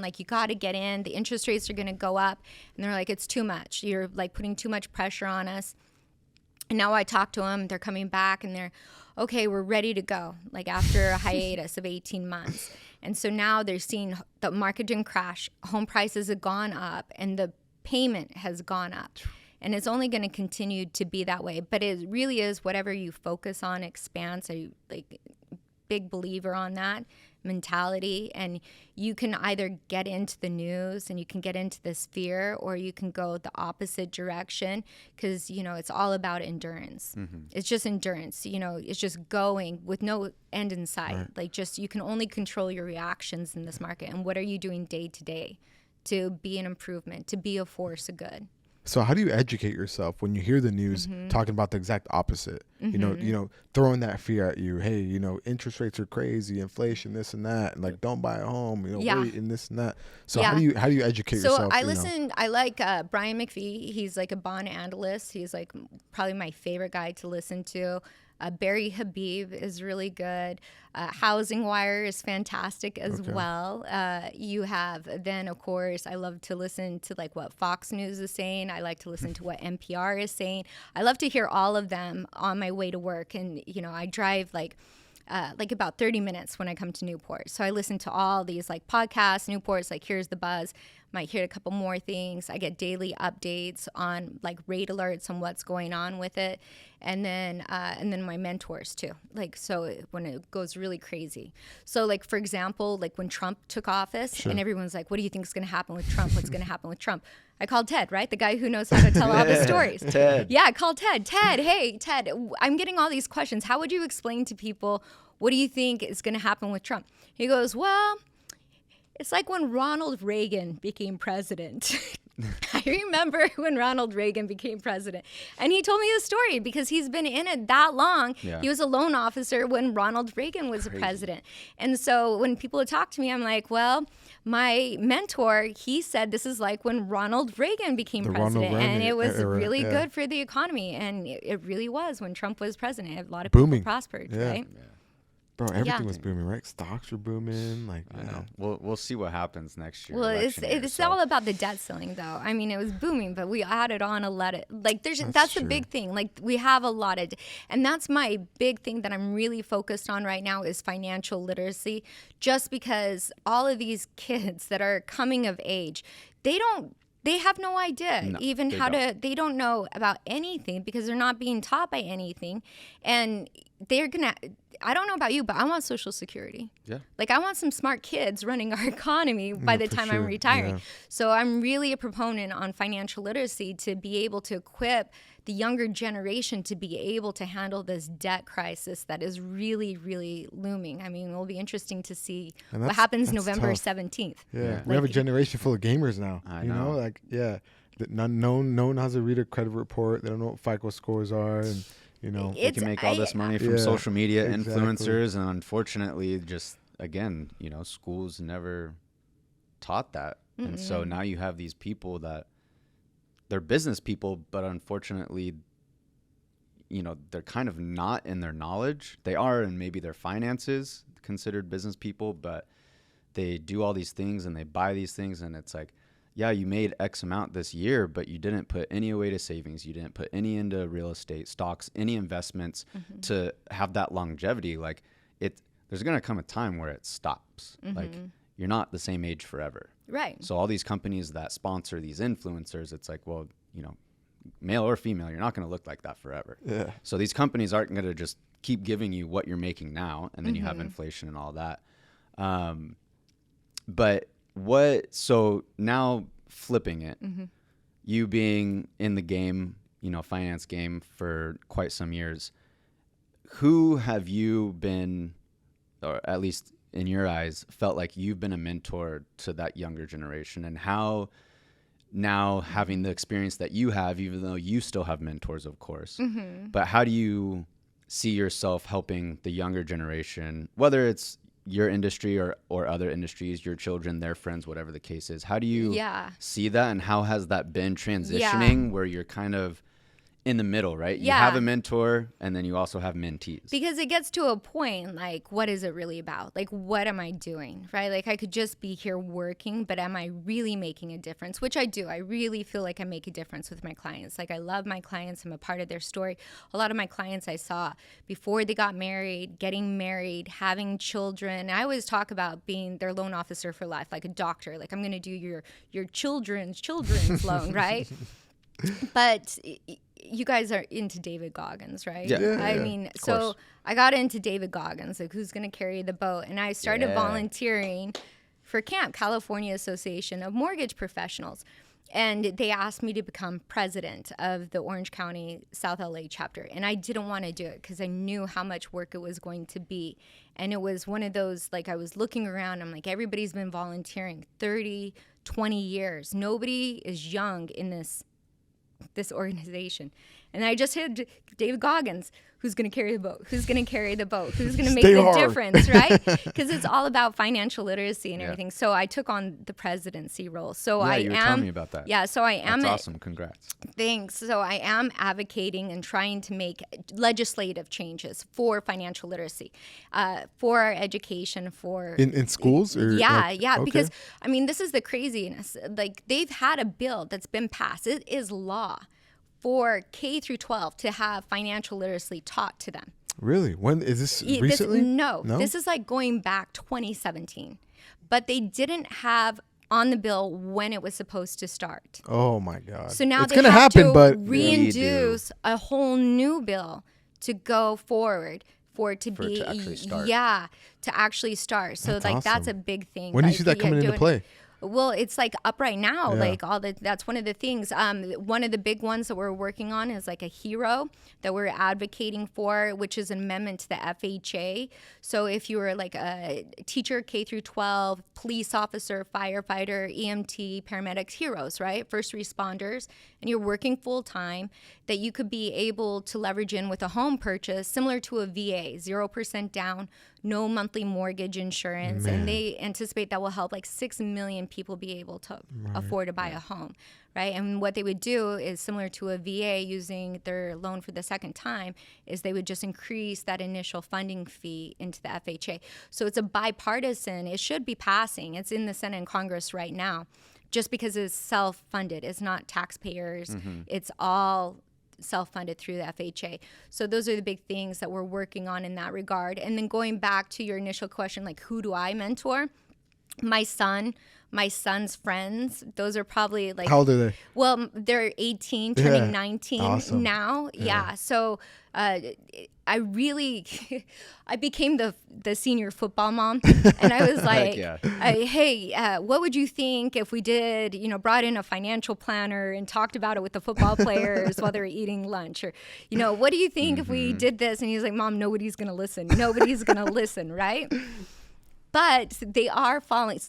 like, you got to get in. The interest rates are going to go up. And they're like, it's too much. You're like putting too much pressure on us. And now I talk to them, they're coming back and they're, okay, we're ready to go, like after a hiatus of 18 months. And so now they're seeing the market didn't crash, home prices have gone up, and the payment has gone up. And it's only going to continue to be that way. But it really is whatever you focus on expands. I like big believer on that mentality. And you can either get into the news and you can get into this fear, or you can go the opposite direction, because it's all about endurance. It's just endurance. It's just going with no end in sight.
Right.
Like, just, you can only control your reactions in this market, and what are you doing day to day to be an improvement, to be a force of good.
So how do you educate yourself when you hear the news talking about the exact opposite? Throwing that fear at you. Hey, interest rates are crazy, inflation, this and that, and like, don't buy a home. Wait, and this and that. So how do you educate yourself?
So I like Brian McPhee. He's like a bond analyst. He's like probably my favorite guy to listen to. Barry Habib is really good. Housing Wire is fantastic as well. You have then, of course, I love to listen to like what Fox News is saying. I like to listen to what NPR is saying. I love to hear all of them on my way to work. And, I drive like about 30 minutes when I come to Newport. So I listen to all these like podcasts. Newport's like, here's the buzz. Might hear a couple more things. I get daily updates on like rate alerts on what's going on with it. And then my mentors too. Like, so when it goes really crazy. So like, for example, like when Trump took office and everyone's like, what do you think is going to happen with Trump? What's going to happen with Trump? I called Ted, right? The guy who knows how to tell all the stories.
Ted.
Yeah, I called Ted. Ted, hey, Ted, I'm getting all these questions. How would you explain to people, what do you think is going to happen with Trump? He goes, well, it's like when Ronald Reagan became president. I remember when Ronald Reagan became president. And he told me the story because he's been in it that long.
Yeah.
He was a loan officer when Ronald Reagan was president. And so when people would talk to me, I'm like, well, my mentor, he said this is like when Ronald Reagan became president. And it was really good for the economy. And it really was when Trump was president. A lot of people prospered, right?
Yeah.
Bro, everything was booming, right? Stocks were booming. Like,
I know. We'll see what happens next year.
Well, it's all about the debt ceiling, though. I mean, it was booming, but we added on a lot of that's the big thing. Like, we have a lot of, and that's my big thing that I'm really focused on right now is financial literacy. Just because all of these kids that are coming of age, they have no idea they don't know about anything because they're not being taught by anything. And I don't know about you, but I want Social Security.
Yeah.
Like, I want some smart kids running our economy by the time I'm retiring. Yeah. So I'm really a proponent on financial literacy to be able to equip the younger generation to be able to handle this debt crisis that is really, really looming. I mean, it'll be interesting to see what happens November 17th.
Yeah. We have a generation full of gamers now. I know. None has to read a credit report. They don't know what FICO scores are. And,
they can make all this money from social media influencers. And unfortunately, just, again, schools never taught that. Mm-mm. And so now you have these people that they're business people, but unfortunately, they're kind of not in their knowledge. They are in maybe their finances, considered business people, but they do all these things and they buy these things. And it's like, yeah, you made X amount this year, but you didn't put any away to savings. You didn't put any into real estate, stocks, any investments to have that longevity. Like, there's going to come a time where it stops. Like, you're not the same age forever.
Right.
So all these companies that sponsor these influencers, it's like, well, male or female, you're not going to look like that forever. Yeah. So these companies aren't going to just keep giving you what you're making now, and then you have inflation and all that. So now flipping it, you being in the game, finance game for quite some years, who have you been, or at least in your eyes, felt like you've been a mentor to that younger generation? And how now, having the experience that you have, even though you still have mentors, of course, but how do you see yourself helping the younger generation, whether it's your industry or other industries, your children, their friends, whatever the case is, how do you see that, and how has that been transitioning where you're kind of in the middle, right? You have a mentor and then you also have mentees.
Because it gets to a point, like, what is it really about? Like, what am I doing, right? Like, I could just be here working, but am I really making a difference? Which I do. I really feel like I make a difference with my clients. Like, I love my clients. I'm a part of their story. A lot of my clients I saw before they got married, getting married, having children. I always talk about being their loan officer for life, like a doctor. Like, I'm going to do your children's loan, right? But you guys are into David Goggins, right?
Yeah.
I mean, so I got into David Goggins, like who's going to carry the boat. And I started volunteering for CAMP, California Association of Mortgage Professionals. And they asked me to become president of the Orange County South LA chapter. And I didn't want to do it because I knew how much work it was going to be. And it was one of those, like, I was looking around, I'm like, everybody's been volunteering 30, 20 years. Nobody is young in this organization. And I just had David Goggins, who's going to carry the boat, who's going to make the difference, right? Because it's all about financial literacy and everything. So I took on the presidency role. So
you were telling me about that.
Yeah, so I am.
That's awesome. Congrats.
Thanks. So I am advocating and trying to make legislative changes for financial literacy, for our education, for
in schools. Or
because I mean, this is the craziness. Like, they've had a bill that's been passed. It is law for K through 12 to have financial literacy taught to them.
Really? When is this recently?
No, this is like going back 2017. But they didn't have on the bill when it was supposed to start.
Oh my God.
So now
it's
they have to
but
reintroduce a whole new bill to go forward for it to actually start. Yeah, to actually start. So that's that's a big thing.
When do you see that coming into play?
Well, it's like up right now. Like that's one of the things. One of the big ones that we're working on is like a hero that we're advocating for, which is an amendment to the FHA. So if you were like a teacher, K through 12, police officer, firefighter, EMT, paramedics, heroes, right? First responders, and you're working full time, that you could be able to leverage in with a home purchase similar to a VA, 0% down, no monthly mortgage insurance. Man. And they anticipate that will help like 6 million people be able to afford to buy a home, right? And what they would do is similar to a VA using their loan for the second time, is they would just increase that initial funding fee into the FHA. So it's a bipartisan, it should be passing. It's in the Senate and Congress right now, just because it's self-funded. It's not taxpayers. It's all self-funded through the FHA. So those are the big things that we're working on in that regard. And then going back to your initial question, like, who do I mentor? My son's friends, those are probably like...
How old are they?
Well, they're 18, turning 19 now. Yeah. So I really, I became the senior football mom. And I was like, hey, what would you think if we did, brought in a financial planner and talked about it with the football players while they were eating lunch? Or, what do you think if we did this? And he's like, Mom, nobody's going to listen. Nobody's going to listen, right? But they are following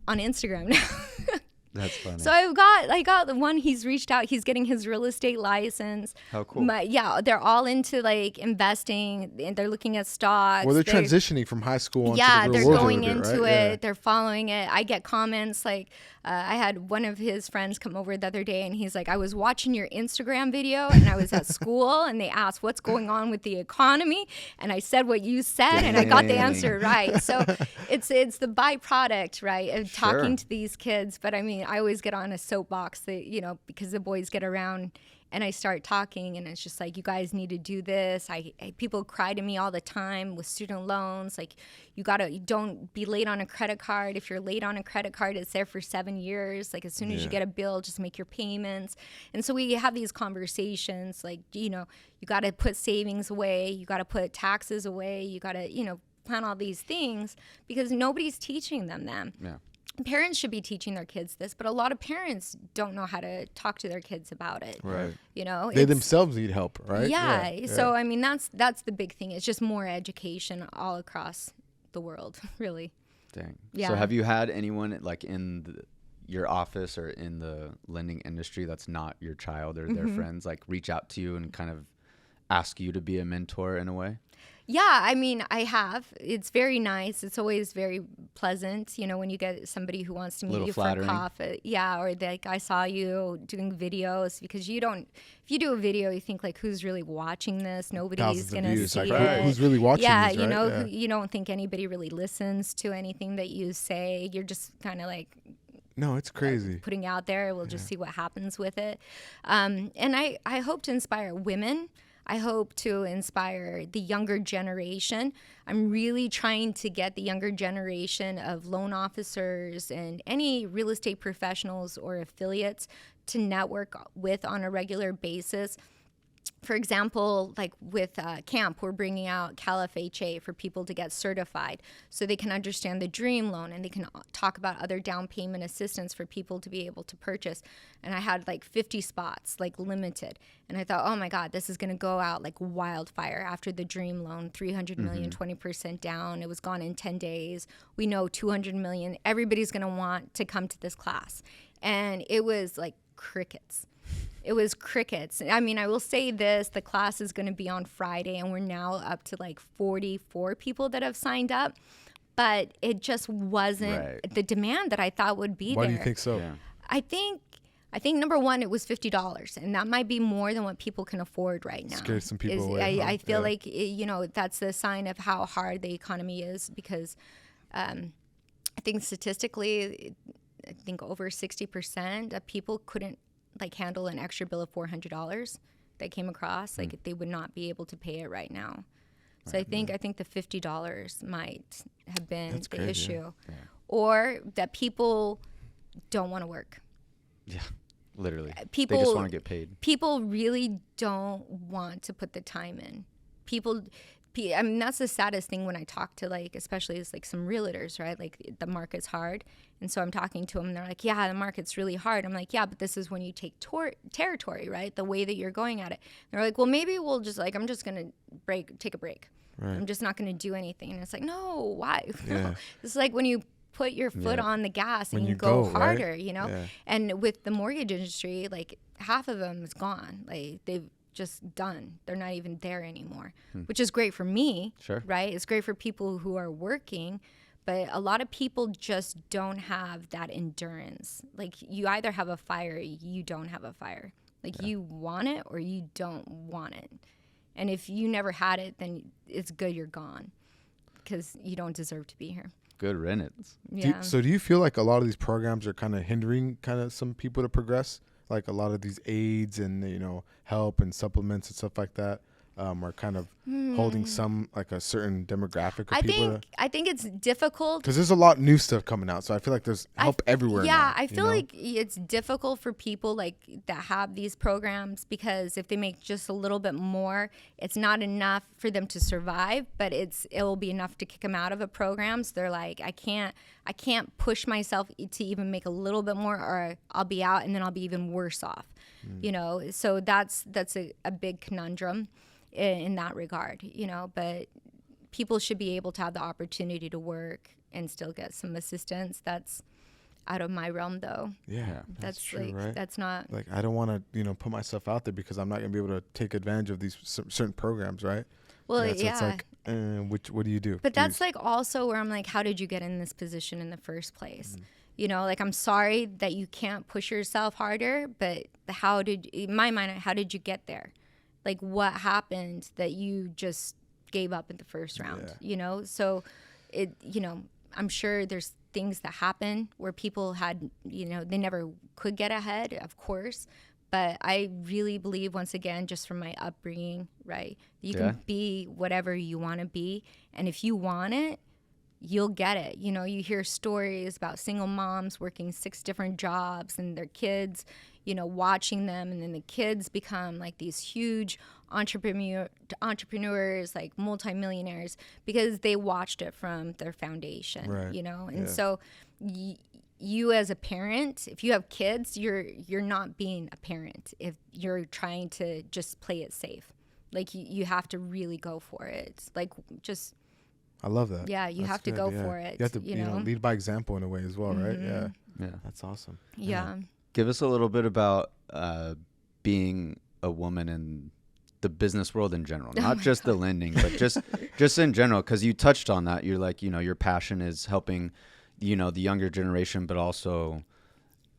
on Instagram now.
That's funny.
So I got the one, he's reached out, he's getting his real estate license.
How cool.
They're all into like investing, and they're looking at stocks.
Well, they're transitioning from high school into
the real world. They're going into
right?
it. They're following it. I get comments like, I had one of his friends come over the other day, and he's like, I was watching your Instagram video, and I was at school, and they asked what's going on with the economy, and I said what you said, and I got the answer right. So it's the byproduct, right, of talking to these kids. But I mean, I always get on a soapbox that, because the boys get around and I start talking, and it's just like, you guys need to do this. People cry to me all the time with student loans. Like, you don't be late on a credit card. If you're late on a credit card, it's there for 7 years. Like, as soon as you get a bill, just make your payments. And so we have these conversations, like, you got to put savings away. You got to put taxes away. You got to, plan all these things, because nobody's teaching them. Yeah. Parents should be teaching their kids this, but a lot of parents don't know how to talk to their kids about it.
Right. They themselves need help, right?
Yeah. So, I mean, that's the big thing. It's just more education all across the world, really.
Dang. Yeah. So have you had anyone like in your office or in the lending industry that's not your child or their friends, like reach out to you and kind of ask you to be a mentor in a way?
Yeah, I mean, I have. It's very nice. It's always very pleasant, you know, when you get somebody who wants to meet you
Flattering.
for coffee. Yeah, or like I saw you doing videos, because you don't. If you do a video, you think like, who's really watching this? Nobody's
Thousands of
gonna
views.
see
Like,
it.
who's really watching
Yeah,
these,
you
right?
know,
Yeah.
you don't think anybody really listens to anything that you say. You're just kind of like
No, it's crazy.
putting out there. We'll just see what happens with it. And I hope to inspire women. I hope to inspire the younger generation. I'm really trying to get the younger generation of loan officers and any real estate professionals or affiliates to network with on a regular basis. For example, like with camp, we're bringing out CalFHA for people to get certified so they can understand the dream loan, and they can talk about other down payment assistance for people to be able to purchase. And I had like 50 spots, like limited. And I thought, oh my God, this is going to go out like wildfire after the dream loan, 300 million, 20% down. It was gone in 10 days. We know 200 million. Everybody's going to want to come to this class. And it was like crickets. It was crickets. I mean, I will say this, the class is going to be on Friday, and we're now up to like 44 people that have signed up, but it just wasn't the demand that I thought would be there.
Why do you think so?
Yeah.
I think number one, it was $50, and that might be more than what people can afford right now.
Scared some people away, huh?
I feel like, you know, that's a sign of how hard the economy is, because I think statistically, I think over 60% of people couldn't like handle an extra bill of $400 that came across. Like they would not be able to pay it right now. So I think the $50 might have been the
crazy,
issue, or that people don't want to work.
Yeah, literally.
People
they just want to get paid.
People really don't want to put the time in. I mean, that's the saddest thing when I talk to, like, especially as like some realtors, right? Like the market's hard. And so I'm talking to them and they're like, yeah, the market's really hard. I'm like, yeah, but this is when you take territory, right? The way that you're going at it. And they're like, well, maybe we'll just like, I'm just going to take a break. Right. I'm just not going to do anything. And it's like, no, why?
Yeah.
It's like when you put your foot on the gas and
When
you
you
go
go,
harder,
right?
you know?
Yeah.
And with the mortgage industry, like half of them is gone. Like they've just done. They're not even there anymore, which is great for me, right? It's great for people who are working, but a lot of people just don't have that endurance. Like you either have a fire or you don't have a fire. Like you want it or you don't want it. And if you never had it, then it's good you're gone, because you don't deserve to be here.
Good riddance.
Yeah.
So do you feel like a lot of these programs are kind of hindering kind of some people to progress? Like a lot of these aids and, you know, help and supplements and stuff like that are kind of holding some, like a certain demographic of people.
I think it's difficult.
Because there's a lot of new stuff coming out. So I feel like there's help everywhere now,
I feel like it's difficult for people like that have these programs, because if they make just a little bit more, it's not enough for them to survive, but it will be enough to kick them out of a program. So they're like, I can't push myself to even make a little bit more, or I'll be out and then I'll be even worse off. You know, so that's a big conundrum in that regard, you know, but people should be able to have the opportunity to work and still get some assistance. That's out of my realm, though.
Yeah, that's true,
like,
right?
That's not
like, I don't want to, you know, put myself out there because I'm not going to be able to take advantage of these certain programs, right?
Well,
So it's like, what do you do?
But that's like also where I'm like, how did you get in this position in the first place? You know, like, I'm sorry that you can't push yourself harder, but in my mind, how did you get there? Like, what happened that you just gave up in the first round, you know? So you know, I'm sure there's things that happen where people had, you know, they never could get ahead, of course. But I really believe, once again, just from my upbringing, right, you can be whatever you want to be. And if you want it, you'll get it. You know, you hear stories about single moms working 6 different jobs and their kids, you know, watching them. And then the kids become like these huge entrepreneurs, like multimillionaires, because they watched it from their foundation, you know. And so you as a parent, if you have kids, you're not being a parent if you're trying to just play it safe. Like you have to really go for it. Like, just,
I love that.
Yeah, you have to go for it.
You have to, you know, lead by example in a way as well, right? Yeah. That's awesome.
Yeah.
Give us a little bit about being a woman in the business world in general, not just the lending, but just in general, because you touched on that. You're like, your passion is helping, the younger generation, but also,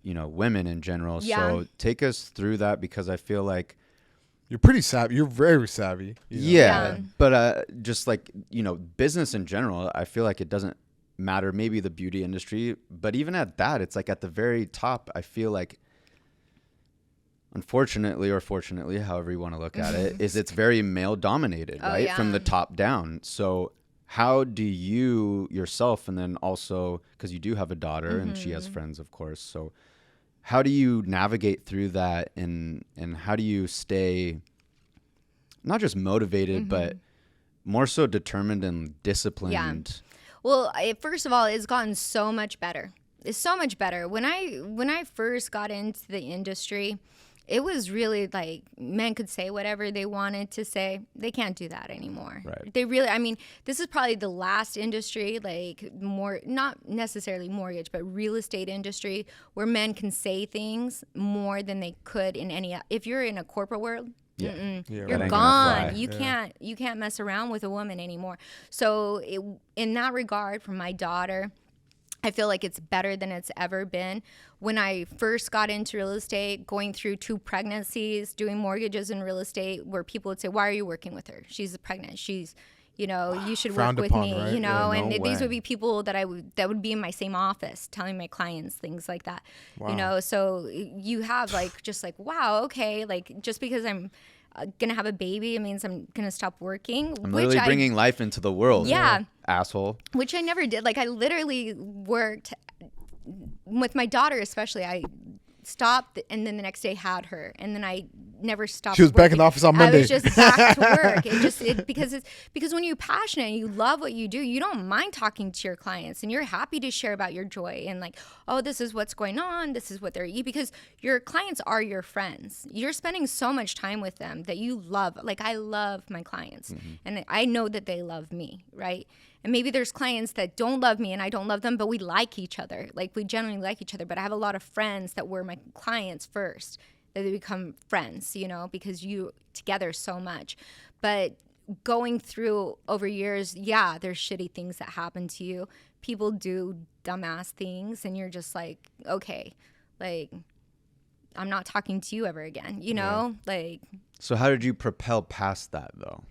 women in general.
Yeah.
So take us through that, because I feel like
You're pretty savvy. You're very savvy.
Yeah. But just like, business in general, I feel like it doesn't matter, maybe the beauty industry, but even at that, it's like at the very top, I feel like, unfortunately or fortunately, however you want to look at it, is it's very male dominated, right?
Yeah.
From the top down. So how do you yourself, and then also, because you do have a daughter and she has friends, of course. So how do you navigate through that, and how do you stay not just motivated, but more so determined and disciplined?
Yeah. Well, first of all, it's gotten so much better. It's so much better. When I first got into the industry, it was really like men could say whatever they wanted to say. They can't do that anymore.
Right.
They really, I mean, this is probably the last industry, like more, not necessarily mortgage, but real estate industry, where men can say things more than they could in any, if you're in a corporate world,
Yeah,
you're
ain't gonna
gone.
fly.
You can't mess around with a woman anymore. So in that regard, for my daughter, I feel like it's better than it's ever been. When I first got into real estate, going through 2 pregnancies, doing mortgages in real estate, where people would say, "Why are you working with her? She's pregnant. She's, you should
Frowned
work with
upon,
me."
right?
And
no
these
way.
would be people that would be in my same office, telling my clients things like that.
Wow.
So you have like just like, wow, okay, like just because I'm gonna have a baby, it means I'm gonna stop working.
I'm literally bringing life into the world.
Yeah.
Asshole.
Which I never did. Like I literally worked with my daughter, especially. I stopped and then the next day had her, and then I never stopped.
She was back in
working.
the office on
I
Monday.
was just back to work. Because when you're passionate and you love what you do, you don't mind talking to your clients, and you're happy to share about your joy and like, oh, this is what's going on, this is what they're eating, because your clients are your friends. You're spending so much time with them that you love. Like I love my clients, and I know that they love me, right? And maybe there's clients that don't love me and I don't love them, but we like each other. Like we genuinely like each other. But I have a lot of friends that were my clients first, that they become friends, because you together so much. But going through over years, yeah, there's shitty things that happen to you. People do dumbass things, and you're just like, okay, like I'm not talking to you ever again, like.
So how did you propel past that though?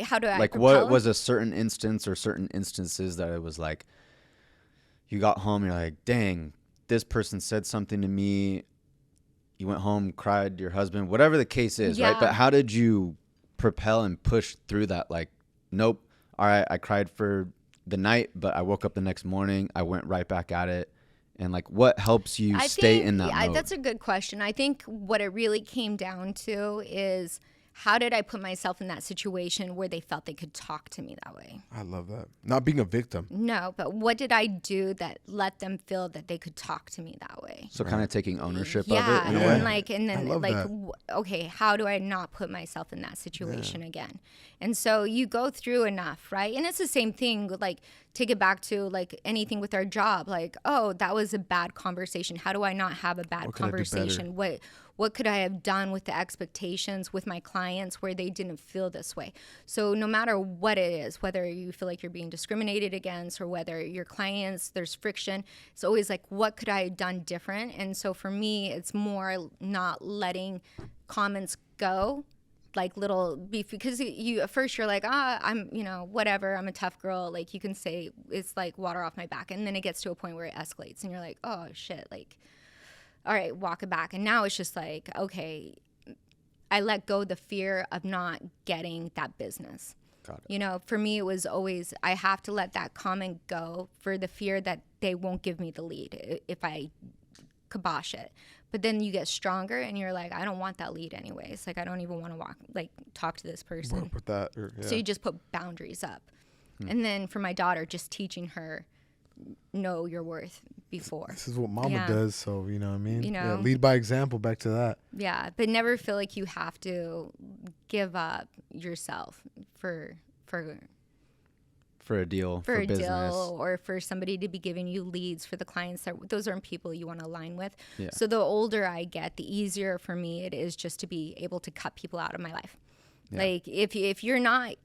How do I
like
propel?
what was a certain instance or certain instances that it was like you got home, you're like, dang, this person said something to me, you went home, cried, your husband, whatever the case is, right? But how did you propel and push through that? Like, nope, all right, I cried for the night, but I woke up the next morning, I went right back at it. And like, what helps you stay in that mode?
That's a good question. I think what it really came down to is, how did I put myself in that situation where they felt they could talk to me that way?
I love that. Not being a victim.
No, but what did I do that let them feel that they could talk to me that way?
So kind of taking ownership of it
Yeah,
in a
and
way.
I love that.
Okay, how do I not put myself in that situation again? And so you go through enough, right? And it's the same thing, like take it back to like anything with our job, like, oh, that was a bad conversation. How do I not have a bad conversation? What could I have done with the expectations with my clients where they didn't feel this way? So no matter what it is, whether you feel like you're being discriminated against or whether your clients, there's friction, it's always like, what could I have done different? And so for me, it's more not letting comments go, like little beef, because you at first you're like, I'm, whatever, I'm a tough girl. Like you can say it's like water off my back. And then it gets to a point where it escalates and you're like, oh shit, like, all right, walk it back. And now it's just like, okay, I let go the fear of not getting that business.
Got it.
For me, it was always, I have to let that comment go for the fear that they won't give me the lead if I kibosh it. But then you get stronger and you're like, I don't want that lead anyways. Like, I don't even want to talk to this person.
Work with that.
So you just put boundaries up. And then for my daughter, just teaching her, know your worth before.
This is what mama does, so you know what I mean?
Yeah,
lead by example, back to that.
Yeah, but never feel like you have to give up yourself for
for a deal,
for a
business.
deal, or for somebody to be giving you leads for the clients that those aren't people you want to align with.
Yeah.
So the older I get, the easier for me it is just to be able to cut people out of my life.
Yeah.
Like if you're not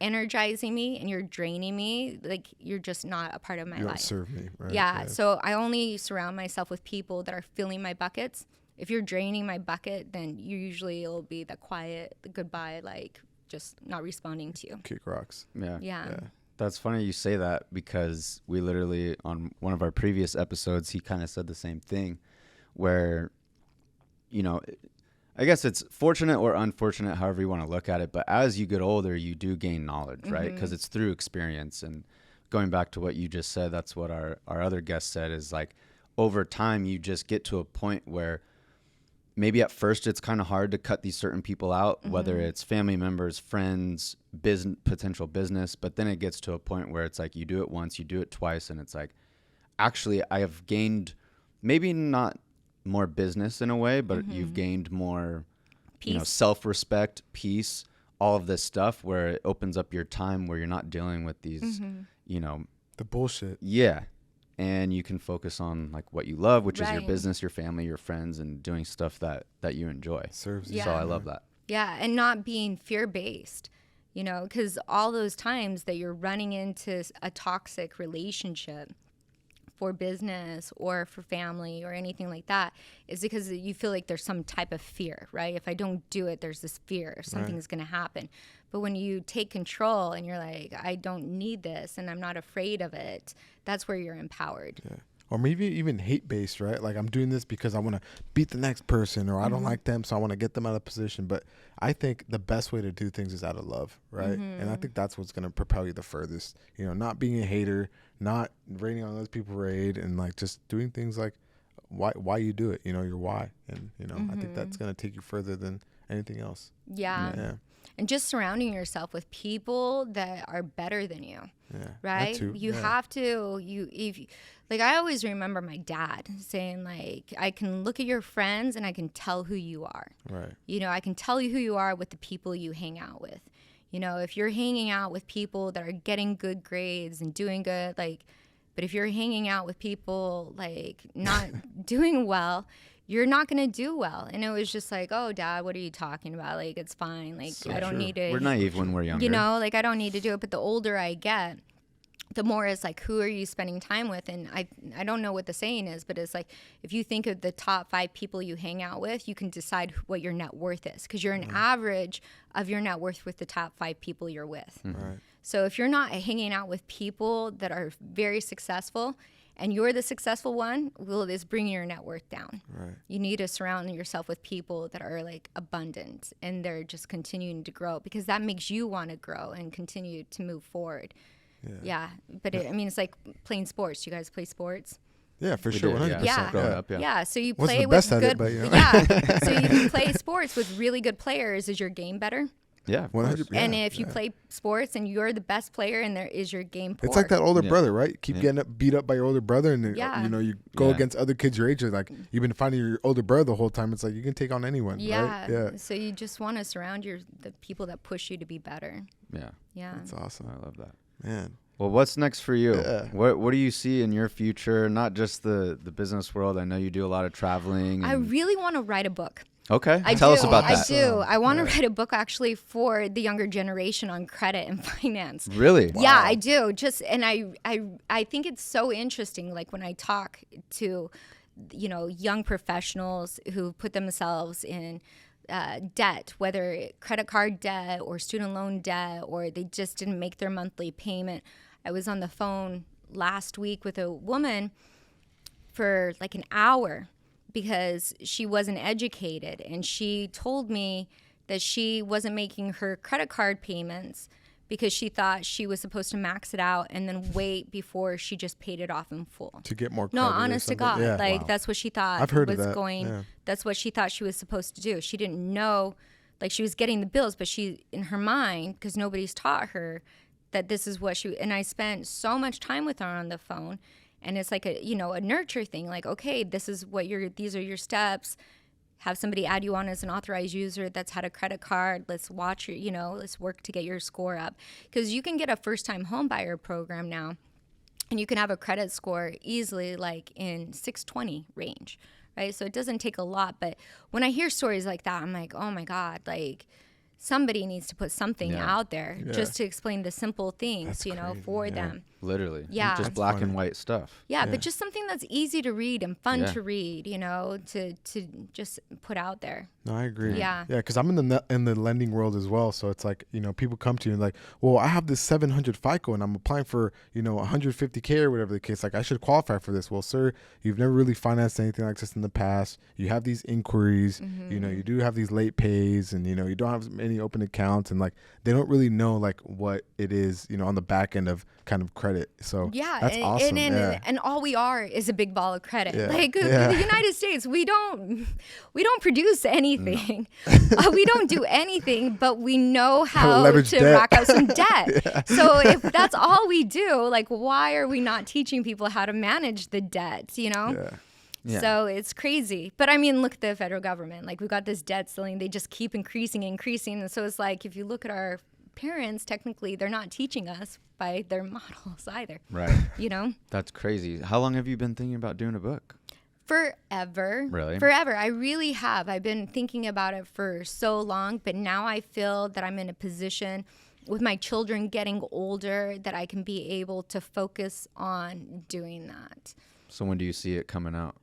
energizing me and you're draining me, like you're just not a part of my
You don't
life.
serve me, right?
Yeah. So I only surround myself with people that are filling my buckets. If you're draining my bucket, then it'll be the quiet, the goodbye, like just not responding to you.
Kick rocks.
Yeah.
Yeah.
That's funny you say that, because we literally, on one of our previous episodes, he kind of said the same thing, where, you know, I guess it's fortunate or unfortunate, however you want to look at it. But as you get older, you do gain knowledge, right? Because it's through experience. And going back to what you just said, that's what our other guest said, is like over time, you just get to a point where maybe at first it's kind of hard to cut these certain people out, whether it's family members, friends, potential business. But then it gets to a point where it's like you do it once, you do it twice. And it's like, actually, I have gained maybe not more business in a way, but you've gained more,
Peace.
self-respect, peace, all of this stuff, where it opens up your time where you're not dealing with these,
The bullshit.
yeah. And you can focus on like what you love, which is your
Right.
business, your family, your friends, and doing stuff that you enjoy.
Serves you.
Yeah.
So I love that.
Yeah, and not being fear-based, because all those times that you're running into a toxic relationship for business or for family or anything like that is because you feel like there's some type of fear, right? If I don't do it, there's this fear something's going to happen. But when you take control and you're like, I don't need this and I'm not afraid of it, that's where you're empowered.
Yeah. Or maybe even hate-based, right? Like, I'm doing this because I want to beat the next person, or I don't like them, so I want to get them out of position. But I think the best way to do things is out of love, right? And I think that's what's going to propel you the furthest. Not being a hater, not raining on other people raid, and like just doing things like why you do it, your why. And, I think that's going to take you further than anything else.
Yeah. And just surrounding yourself with people that are better than you.
Yeah.
Right?
That too.
You have to, I always remember my dad saying, like, I can look at your friends and I can tell who you are.
Right.
I can tell you who you are with the people you hang out with. If you're hanging out with people that are getting good grades and doing good, but if you're hanging out with people, like, not doing well, you're not going to do well. And it was just like, oh, Dad, what are you talking about? Like, it's fine. Like,
So
I don't
true.
need to.
We're naive when we're younger.
I don't need to do it. But the older I get, the more it's like, who are you spending time with? And I don't know what the saying is, but it's like, if you think of the top 5 people you hang out with, you can decide what your net worth is, because you're an average of your net worth with the top 5 people you're with.
Right.
So if you're not hanging out with people that are very successful and you're the successful one, will this bring your net worth down?
Right.
You need to surround yourself with people that are like abundant and they're just continuing to grow, because that makes you want to grow and continue to move forward. Yeah. But it's like playing sports. You guys play sports?
Yeah, for
We
sure.
did,
100%.
Yeah.
Growing up,
Yeah. So you
Wasn't
play
the
with
best at
good.
it, but,
Yeah. So you can play sports with really good players. Is your game better?
Yeah, of course.
100%.
And if you play sports and you're the best player, and there is your game poor.
It's like that older
Yeah.
brother, right? Keep getting beat up by your older brother, and then,
Yeah.
you go
Yeah.
against other kids your age. Like, you've been fighting your older brother the whole time. It's like you can take on anyone,
Yeah.
right? Yeah.
So you just want to surround the people that push you to be better.
Yeah,
Yeah.
That's awesome,
I love that.
man.
Well, what's next for you?
Yeah.
What do you see in your future? Not just the business world. I know you do a lot of traveling.
I
and-
really want to write a book.
Okay,
I
tell
do.
us about
I
that.
do. I want to write a book actually for the younger generation on credit and finance.
Really?
Yeah, I do. I think it's so interesting. Like when I talk to, young professionals who put themselves in debt, whether credit card debt or student loan debt, or they just didn't make their monthly payment. I was on the phone last week with a woman for like an hour because she wasn't educated, and she told me that she wasn't making her credit card payments because she thought she was supposed to max it out and then wait before she just paid it off in full.
To get more
No,
credit or
honest to
something.
God,
Yeah.
that's what she thought
I've heard of
was
that,
going.
yeah.
That's what she thought she was supposed to do. She didn't know, like she was getting the bills, but she, in her mind, because nobody's taught her that this is what she. And I spent so much time with her on the phone, and it's like a nurture thing. Like, okay, this is what these are your steps. have somebody add you on as an authorized user that's had a credit card. Let's watch your, let's work to get your score up. Because you can get a first-time home buyer program now, and you can have a credit score easily like in 620 range, right? So it doesn't take a lot. But when I hear stories like that, I'm like, oh my God, like somebody needs to put something out there just to explain the simple things, for them.
Literally.
Yeah.
Just black and white stuff.
Yeah, but just something that's easy to read and fun to read, to just put out there.
No, I agree.
Yeah.
Yeah, because I'm in the lending world as well. So it's like, people come to you and like, well, I have this 700 FICO and I'm applying for, 150K or whatever the case. Like, I should qualify for this. Well, sir, you've never really financed anything like this in the past. You have these inquiries, you do have these late pays, and, you don't have any open accounts, and like, they don't really know like what it is, on the back end of kind of credit. So that's awesome.
And all we are is a big ball of credit.
Yeah.
Like the United States, we don't produce anything. We don't do anything, but we know how to rack up some debt. So if that's all we do, like, why are we not teaching people how to manage the debt? Yeah. So it's crazy. But I mean, look at the federal government. Like, we've got this debt ceiling. They just keep increasing. And so it's like, if you look at our parents, technically, they're not teaching us by their models either.
Right.
That's
crazy. How long have you been thinking about doing a book?
Forever.
Really?
Forever. I really have. I've been thinking about it for so long, but now I feel that I'm in a position with my children getting older that I can be able to focus on doing that.
So when do you see it coming out?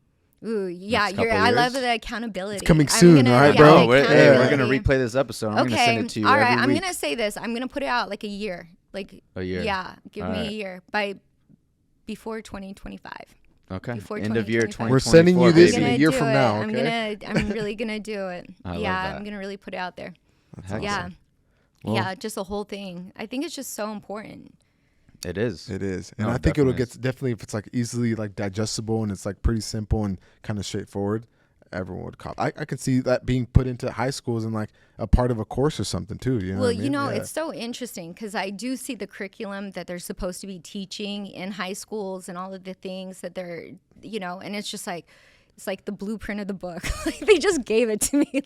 Ooh, yeah, I love the accountability.
It's coming soon, right, bro?
We're going to replay this episode. I'm going to send it to you
all right,
every
I'm
week.
going to say this. I'm going to put it out like a year. Like
a year?
Yeah, give me a year. Before 2025.
Okay.
Before
End of year 2024.
We're sending you this in a year from now,
okay? I'm really going to do it.
I love that.
I'm going to really put it out there.
That's awesome.
Yeah.
Well,
yeah, just the whole thing. I think it's just so important.
It is.
It is. And I think it'll get, definitely, if it's like easily like digestible and it's like pretty simple and kind of straightforward, everyone would cop. I could see that being put into high schools and like a part of a course or something too. What I mean?
It's so interesting because I do see the curriculum that they're supposed to be teaching in high schools and all of the things that they're, and it's just like, it's like the blueprint of the book. Like, they just gave it to me.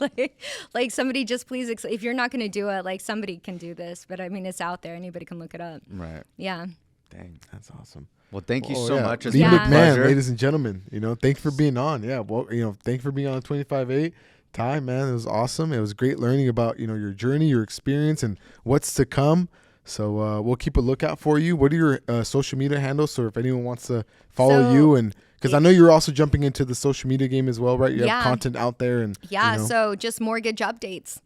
Like somebody just please, if you're not going to do it, like, somebody can do this. But I mean, it's out there. Anybody can look it up.
Right.
Yeah.
Dang, that's awesome.
Well, thank you so much.
Leigh McMahon, ladies and gentlemen. Thanks for being on. Yeah. Well, thanks for being on 25-8. Ty, man, it was awesome. It was great learning about, your journey, your experience, and what's to come. So we'll keep a lookout for you. What are your social media handles? So if anyone wants to follow you, and because I know you're also jumping into the social media game as well, right? You have content out there, and
so just mortgage updates.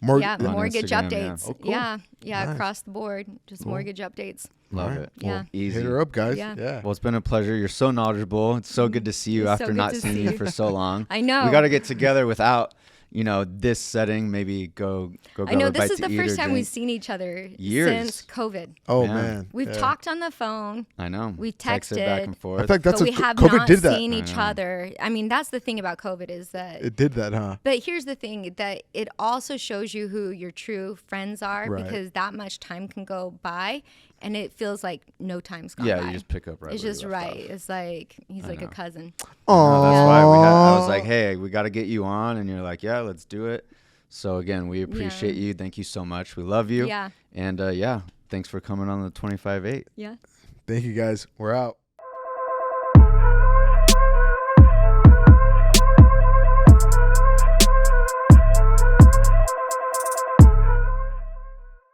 Mortgage updates.
Oh, cool.
Yeah,
Nice.
Across the board, just mortgage updates.
Love it.
Yeah.
Easy.
Hit her up, guys.
Yeah.
Well, it's been a pleasure. You're so knowledgeable. It's so good to see you after not seeing you for so long.
I know.
We got to get together without, this setting. Maybe go.
I know this is the first time we've seen each other since COVID.
Oh man,
we've talked on the phone.
I know.
We've texted
back and forth.
I think that's
but
what
we have
COVID
not
did that.
seen each other. I mean, that's the thing about COVID is that
it did that, huh?
But here's the thing, that it also shows you who your true friends are, because that much time can go by and it feels like no time's gone by.
Yeah, you just pick up right.
It's just right. It's like he's like a cousin.
Oh, that's why I was like, hey, we got to get you on, and you're like, yeah, let's do it. So again, we appreciate you. Thank you so much. We love you.
Yeah.
And thanks for coming on the 25-8.
Yeah.
Thank you, guys. We're out.